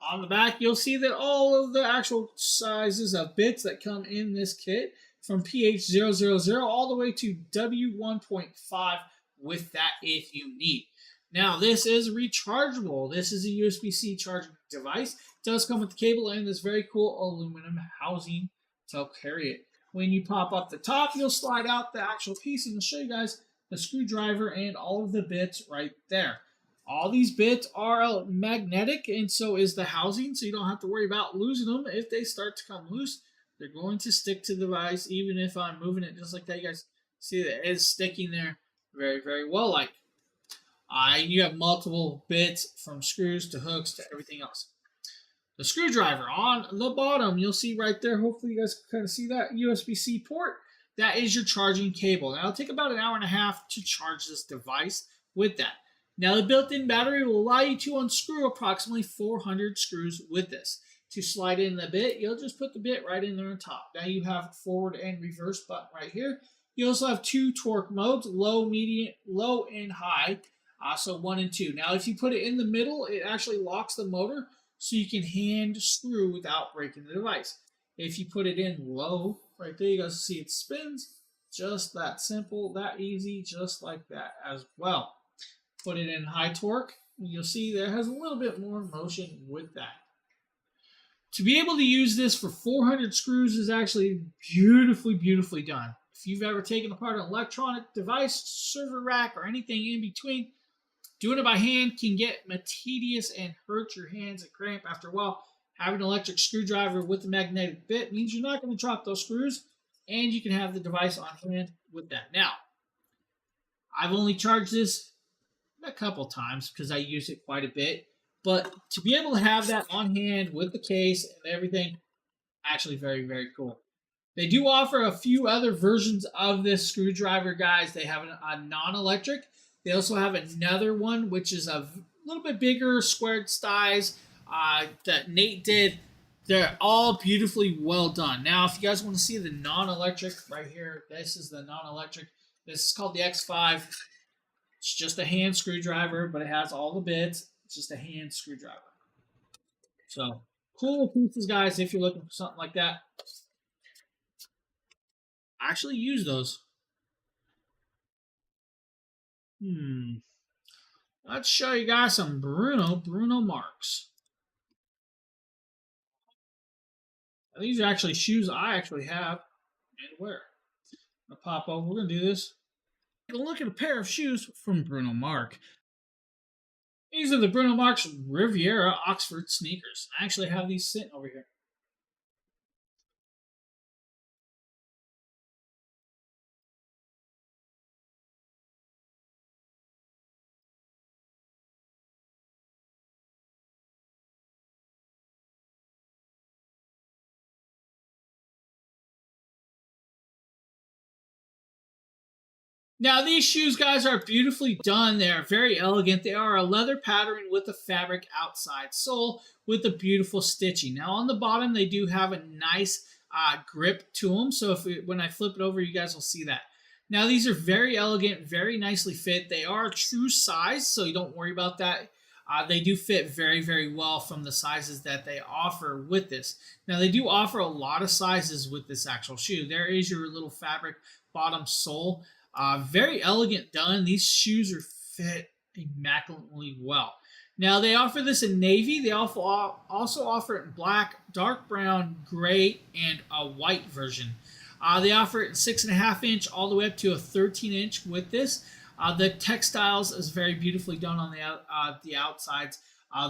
On the back, you'll see that all of the actual sizes of bits that come in this kit, from PH000 all the way to W1.5 with that if you need. Now, this is rechargeable. This is a USB-C charging device. It does come with the cable and this very cool aluminum housing to carry it. When you pop up the top, you'll slide out the actual piece and I'll show you guys the screwdriver and all of the bits right there. All these bits are magnetic and so is the housing, so you don't have to worry about losing them. If they start to come loose, they're going to stick to the device even if I'm moving it just like that. You guys see that it is sticking there very, very well like. You have multiple bits from screws to hooks to everything else. The screwdriver on the bottom, you'll see right there, hopefully you guys can kind of see that USB-C port. That is your charging cable. Now, it'll take about an hour and a half to charge this device with that. Now, the built-in battery will allow you to unscrew approximately 400 screws with this. To slide in the bit, you'll just put the bit right in there on top. Now you have forward and reverse button right here. You also have 2 torque modes, low, medium, low, and high. So 1 and 2. Now, if you put it in the middle, it actually locks the motor so you can hand screw without breaking the device. If you put it in low, right there, you guys see it spins. Just that simple, that easy, just like that as well. Put it in high torque, and you'll see there has a little bit more motion with that. To be able to use this for 400 screws is actually beautifully, beautifully done. If you've ever taken apart an electronic device, server rack, or anything in between, doing it by hand can get tedious and hurt your hands and cramp after a while. Having an electric screwdriver with a magnetic bit means you're not going to drop those screws, and you can have the device on hand with that. Now, I've only charged this a couple times because I use it quite a bit, but to be able to have that on hand with the case and everything, actually very, very cool. They do offer a few other versions of this screwdriver, guys. They have a non-electric. They also have another one, which is a little bit bigger, squared size that Nate did. They're all beautifully well done. Now, if you guys want to see the non-electric right here, this is the non-electric. This is called the X5. It's just a hand screwdriver, but it has all the bits. It's just a hand screwdriver. So, cool pieces, guys, if you're looking for something like that. I actually use those. Let's show you guys some Bruno Mars. Now, these are actually shoes I actually have and wear. I'm going to pop over. We're going to do this. Take a look at a pair of shoes from Bruno Mars. These are the Bruno Mars Riviera Oxford sneakers. I actually have these sitting over here. Now, these shoes, guys, are beautifully done. They are very elegant. They are a leather pattern with a fabric outside sole with a beautiful stitching. Now, on the bottom, they do have a nice grip to them. So when I flip it over, you guys will see that. Now, these are very elegant, very nicely fit. They are true size, so you don't worry about that. They do fit very, very well from the sizes that they offer with this. Now, they do offer a lot of sizes with this actual shoe. There is your little fabric bottom sole. Very elegant done. These shoes are fit immaculately well. Now, they offer this in navy. They also offer it in black, dark brown, gray, and a white version. They offer it in 6.5 inch all the way up to a 13 inch with this. The textiles is very beautifully done on the outsides.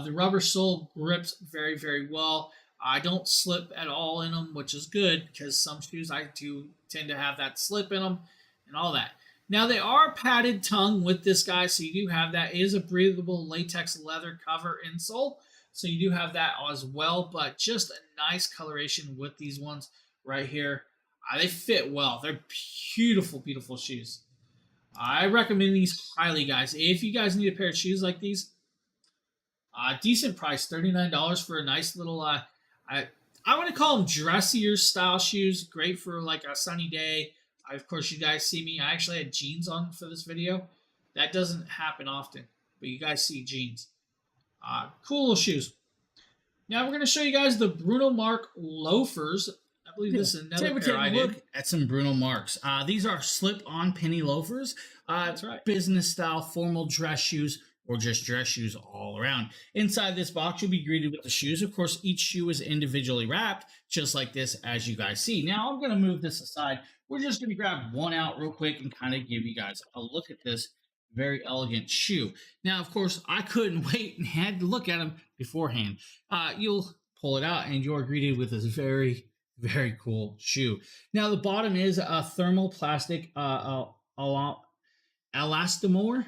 The rubber sole grips very, very well. I don't slip at all in them, which is good because some shoes I do tend to have that slip in them and all that. Now, they are padded tongue with this guy, so you do have that. It is a breathable latex leather cover insole, so you do have that as well, but just a nice coloration with these ones right here. They fit well. They're beautiful, beautiful shoes. I recommend these highly, guys. If you guys need a pair of shoes like these, decent price, $39 for a nice little, I want to call them dressier style shoes. Great for like a sunny day. Of course, you guys see me. I actually had jeans on for this video. That doesn't happen often, but you guys see jeans. Cool little shoes. Now we're going to show you guys the Bruno Mars loafers. I believe this is another pair I did. Look at some Bruno Mars. These are slip-on penny loafers. That's right. Business style, formal dress shoes, or just dress shoes all around. Inside this box, you'll be greeted with the shoes. Of course, each shoe is individually wrapped, just like this, as you guys see. Now, I'm going to move this aside. We're just going to grab one out real quick and kind of give you guys a look at this very elegant shoe. Now, of course, I couldn't wait and had to look at them beforehand. You'll pull it out, and you're greeted with this very, very cool shoe. Now, the bottom is a thermoplastic elastomor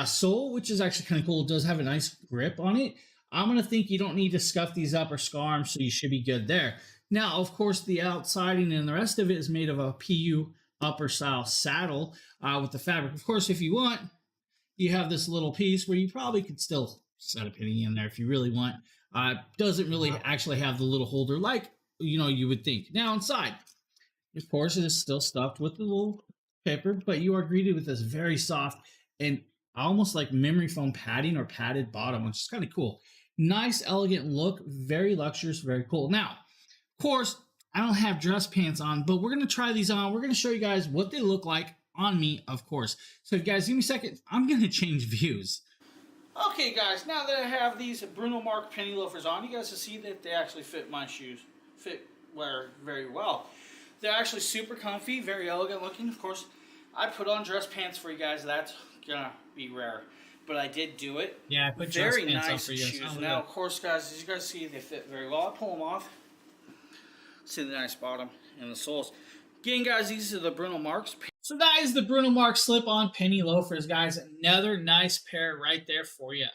sole, which is actually kind of cool. It does have a nice grip on it. I'm going to think you don't need to scuff these up or scar them, so you should be good there. Now, of course, the outsiding and the rest of it is made of a PU upper style saddle with the fabric. Of course, if you want, you have this little piece where you probably could still set a penny in there if you really want. Doesn't really actually have the little holder like you would think. Now inside, of course, it is still stuffed with the little paper, but you are greeted with this very soft and almost like memory foam padding or padded bottom, which is kind of cool. Nice, elegant look, very luxurious, very cool. Now, of course, I don't have dress pants on, but we're going to try these on. We're going to show you guys what they look like on me, of course. So, guys, give me a second. I'm going to change views. Okay, guys, now that I have these Bruno Mars penny loafers on, you guys can see that they actually fit my shoes. Wear very well. They're actually super comfy, very elegant looking. Of course, I put on dress pants for you guys. That's gonna be rare, but I did do it. Yeah, I put dress very pants on nice for you. shoes. Now, of course, guys, as you guys see, they fit very well. I pull them off. See the nice bottom and the soles. Again, guys, these are the Bruno Mars. So that is the Bruno Mars slip-on penny loafers, guys. Another nice pair right there for you.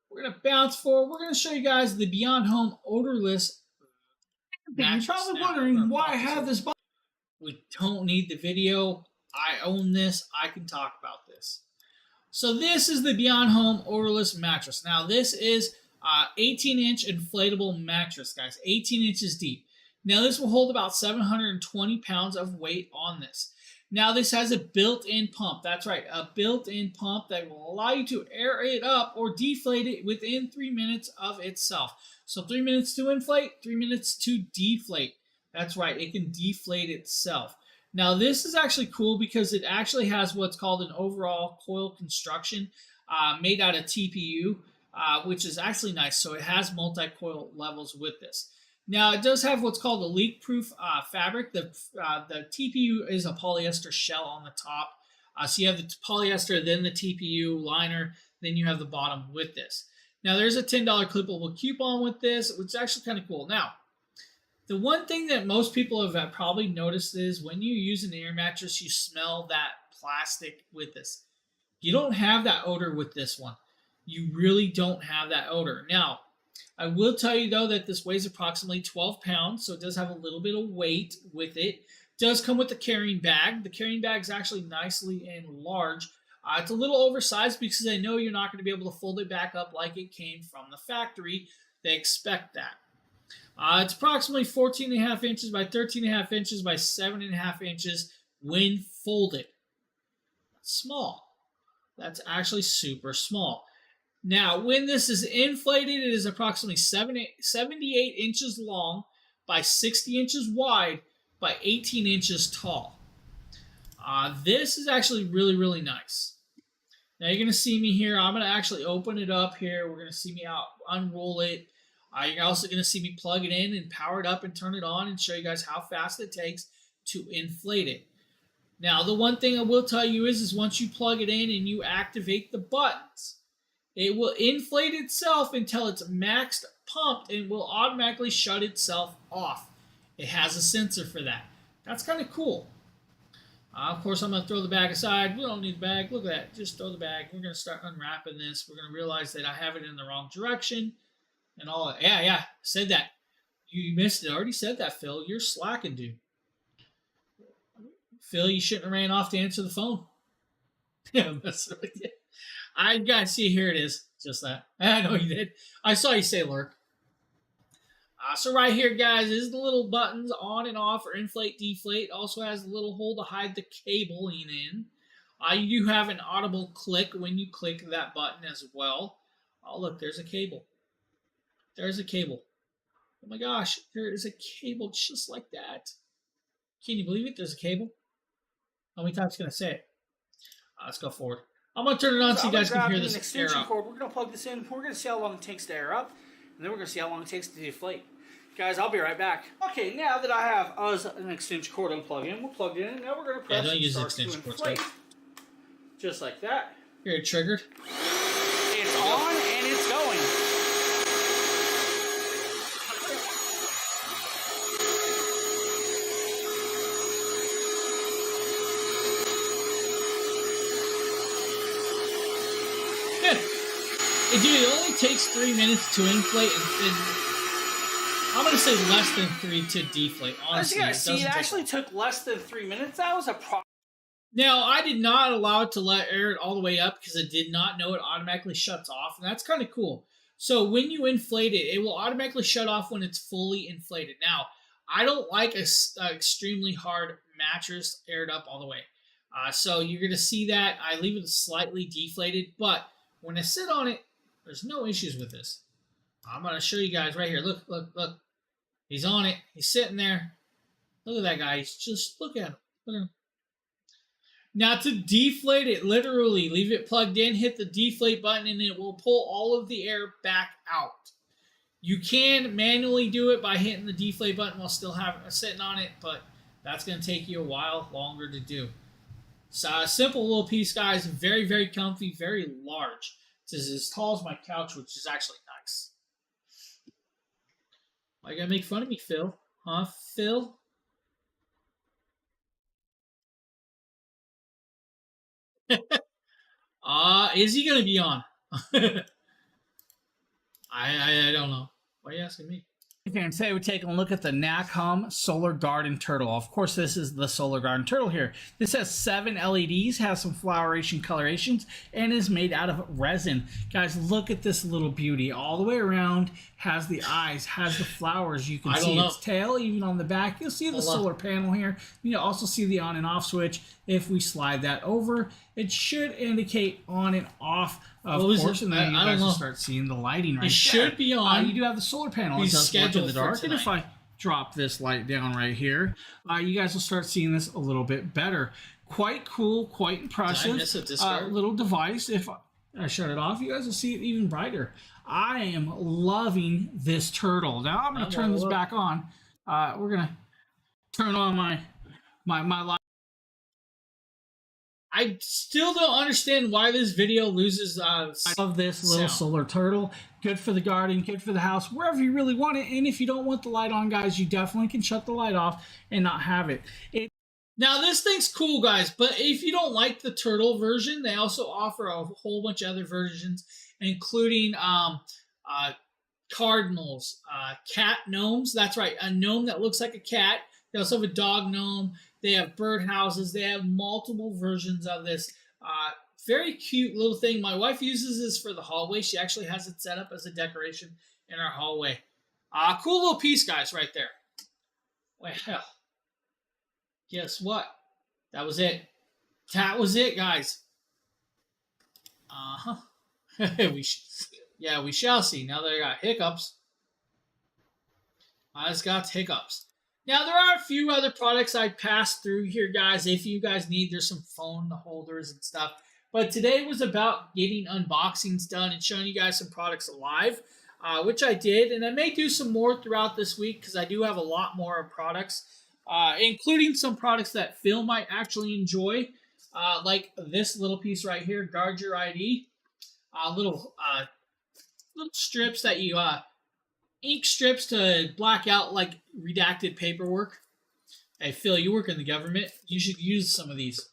We're gonna bounce forward. We're gonna show you guys the Beyond Home odorless. You're probably wondering why I have this box. We don't need the video. I own this. I can talk about this. So this is the Beyond Home odorless mattress. Now this is 18-inch inflatable mattress, guys. 18 inches deep. Now this will hold about 720 pounds of weight on this. Now this has a built-in pump. That's right, a built-in pump that will allow you to air it up or deflate it within 3 minutes of itself. So 3 minutes to inflate, 3 minutes to deflate. That's right, it can deflate itself. Now this is actually cool because it actually has what's called an overall coil construction made out of TPU, which is actually nice. So it has multi-coil levels with this. Now it does have what's called a leak-proof fabric. The TPU is a polyester shell on the top. So you have the polyester, then the TPU liner, then you have the bottom with this. Now there's a $10 clippable coupon with this, which is actually kind of cool. Now, the one thing that most people have probably noticed is when you use an air mattress, you smell that plastic with this. You don't have that odor with this one. You really don't have that odor. Now, I will tell you though that this weighs approximately 12 pounds, so it does have a little bit of weight with it. It does come with the carrying bag. The carrying bag is actually nicely and large. It's a little oversized because I know you're not going to be able to fold it back up like it came from the factory. They expect that. It's approximately 14.5 inches by 13.5 inches by 7.5 inches when folded. That's small. That's actually super small. Now, when this is inflated, it is approximately 78 inches long by 60 inches wide by 18 inches tall. This is actually really, really nice. Now, you're going to see me here. I'm going to actually open it up here. We're going to see me unroll it. You're also going to see me plug it in and power it up and turn it on and show you guys how fast it takes to inflate it. Now, the one thing I will tell you is once you plug it in and you activate the buttons, it will inflate itself until it's maxed pumped and will automatically shut itself off. It has a sensor for that. That's kind of cool. Of course, I'm going to throw the bag aside. We don't need the bag. Look at that. Just throw the bag. We're going to start unwrapping this. We're going to realize that I have it in the wrong direction. And all that. Yeah, said that. You missed it. I already said that, Phil. You're slacking, dude. Phil, you shouldn't have ran off to answer the phone. Yeah, that's right. I got to see, here it is. Just that. I know you did. I saw you say lurk. So right here, guys, is the little buttons on and off or inflate, deflate. Also has the little hole to hide the cabling in. You do have an audible click when you click that button as well. Oh, look, there's a cable. There's a cable. Oh my gosh, there is a cable just like that. Can you believe it? There's a cable. How many times can I say it? Let's go forward. I'm going to turn it on so you guys can hear this air up. We're going to plug this in. We're going to see how long it takes to air up. And then we're going to see how long it takes to deflate. Guys, I'll be right back. Okay, now that I have an extension cord unplugged in, we'll plug it in. Now we're going to press don't use start to extension cords, inflate. Just like that. Here, it triggered. It's on and it's going. Dude, it only takes 3 minutes to inflate, and I'm going to say less than 3 to deflate. Honestly, As you guys see, it actually took less than 3 minutes. That was a Now, I did not allow it to let air it all the way up because it did not know it automatically shuts off, and that's kind of cool. So when you inflate it, it will automatically shut off when it's fully inflated. Now, I don't like a extremely hard mattress aired up all the way. So you're going to see that. I leave it slightly deflated, but when I sit on it, there's no issues with this. I'm going to show you guys right here. Look, look, look. He's on it. He's sitting there. Look at that guy. He's just, look at him. Look at him. Now to deflate it, literally leave it plugged in, hit the deflate button, and it will pull all of the air back out. You can manually do it by hitting the deflate button while still sitting on it, but that's going to take you a while longer to do. So a simple little piece, guys. Very, very comfy, very large. It's as tall as my couch, which is actually nice. Why you gotta make fun of me, Phil? Huh, Phil? Is he gonna be on? I don't know. Why are you asking me? And today we're taking a look at the Nakhom Solar Garden Turtle. Of course, this is the Solar Garden Turtle here. This has 7 LEDs, has some floweration colorations, and is made out of resin. Guys, look at this little beauty. All the way around, has the eyes, has the flowers. You can see its tail, even on the back. You'll see the solar panel here. You also see the on and off switch. If we slide that over, it should indicate on and off. Of course, and then you guys will start seeing the lighting right there. It should be on. You do have the solar panel. It does work in the dark. And if I drop this light down right here, you guys will start seeing this a little bit better. Quite cool, quite impressive. Did I miss a discard? Little device. If I shut it off, you guys will see it even brighter. I am loving this turtle. Now I'm going to turn this back on. We're going to turn on my light. I still don't understand why this video loses. I love this little solar turtle. Good for the garden, good for the house, wherever you really want it. And if you don't want the light on, guys, you definitely can shut the light off and not have it. Now, this thing's cool, guys, but if you don't like the turtle version, they also offer a whole bunch of other versions, including cardinals, cat gnomes. That's right, a gnome that looks like a cat. They also have a dog gnome. They have bird houses. They have multiple versions of this. Very cute little thing. My wife uses this for the hallway. She actually has it set up as a decoration in our hallway. Cool little piece, guys, right there. Well, guess what? That was it. That was it, guys. we shall see. Now that I got hiccups. I just got hiccups. Now, there are a few other products I passed through here, guys. If you guys need, there's some phone holders and stuff. But today was about getting unboxings done and showing you guys some products live, which I did. And I may do some more throughout this week because I do have a lot more products, including some products that Phil might actually enjoy, like this little piece right here, Guard Your ID. Little strips that you... ink strips to black out like redacted paperwork. Hey Phil, you work in the government. You should use some of these.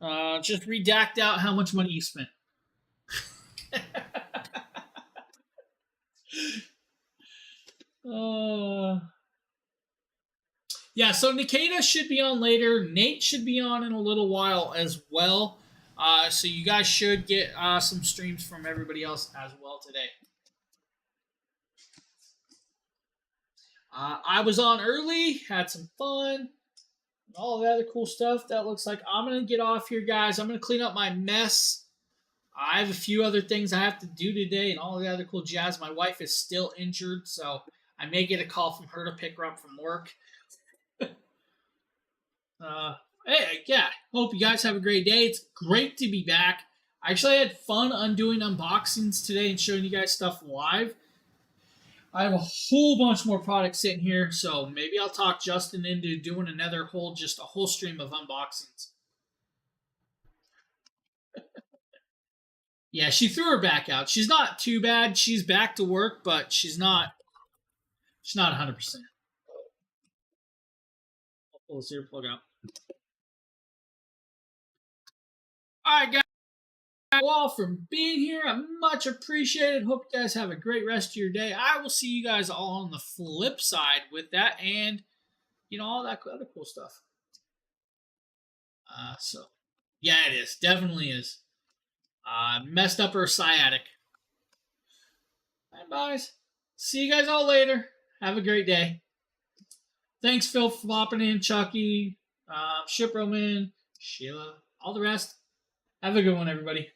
Just redact out how much money you spent. Yeah, so Nikita should be on later. Nate should be on in a little while as well. So you guys should get some streams from everybody else as well today. I was on early, had some fun, and all the other cool stuff. That looks like I'm going to get off here, guys. I'm going to clean up my mess. I have a few other things I have to do today and all the other cool jazz. My wife is still injured, so I may get a call from her to pick her up from work. Hey, yeah, hope you guys have a great day. It's great to be back. I actually had fun undoing unboxings today and showing you guys stuff live. I have a whole bunch more products sitting here, so maybe I'll talk Justin into doing another whole stream of unboxings. Yeah, she threw her back out. She's not too bad. She's back to work, but she's not 100%. I'll pull this earplug out. All right, guys. Thank you all for being here. I much appreciated. Hope you guys have a great rest of your day. I will see you guys all on the flip side with that and, all that other cool stuff. So Yeah, it is. Definitely is. Messed up her sciatic. Bye, boys. See you guys all later. Have a great day. Thanks, Phil, for popping in. Chucky, Shiproman, Sheila, all the rest. Have a good one, everybody.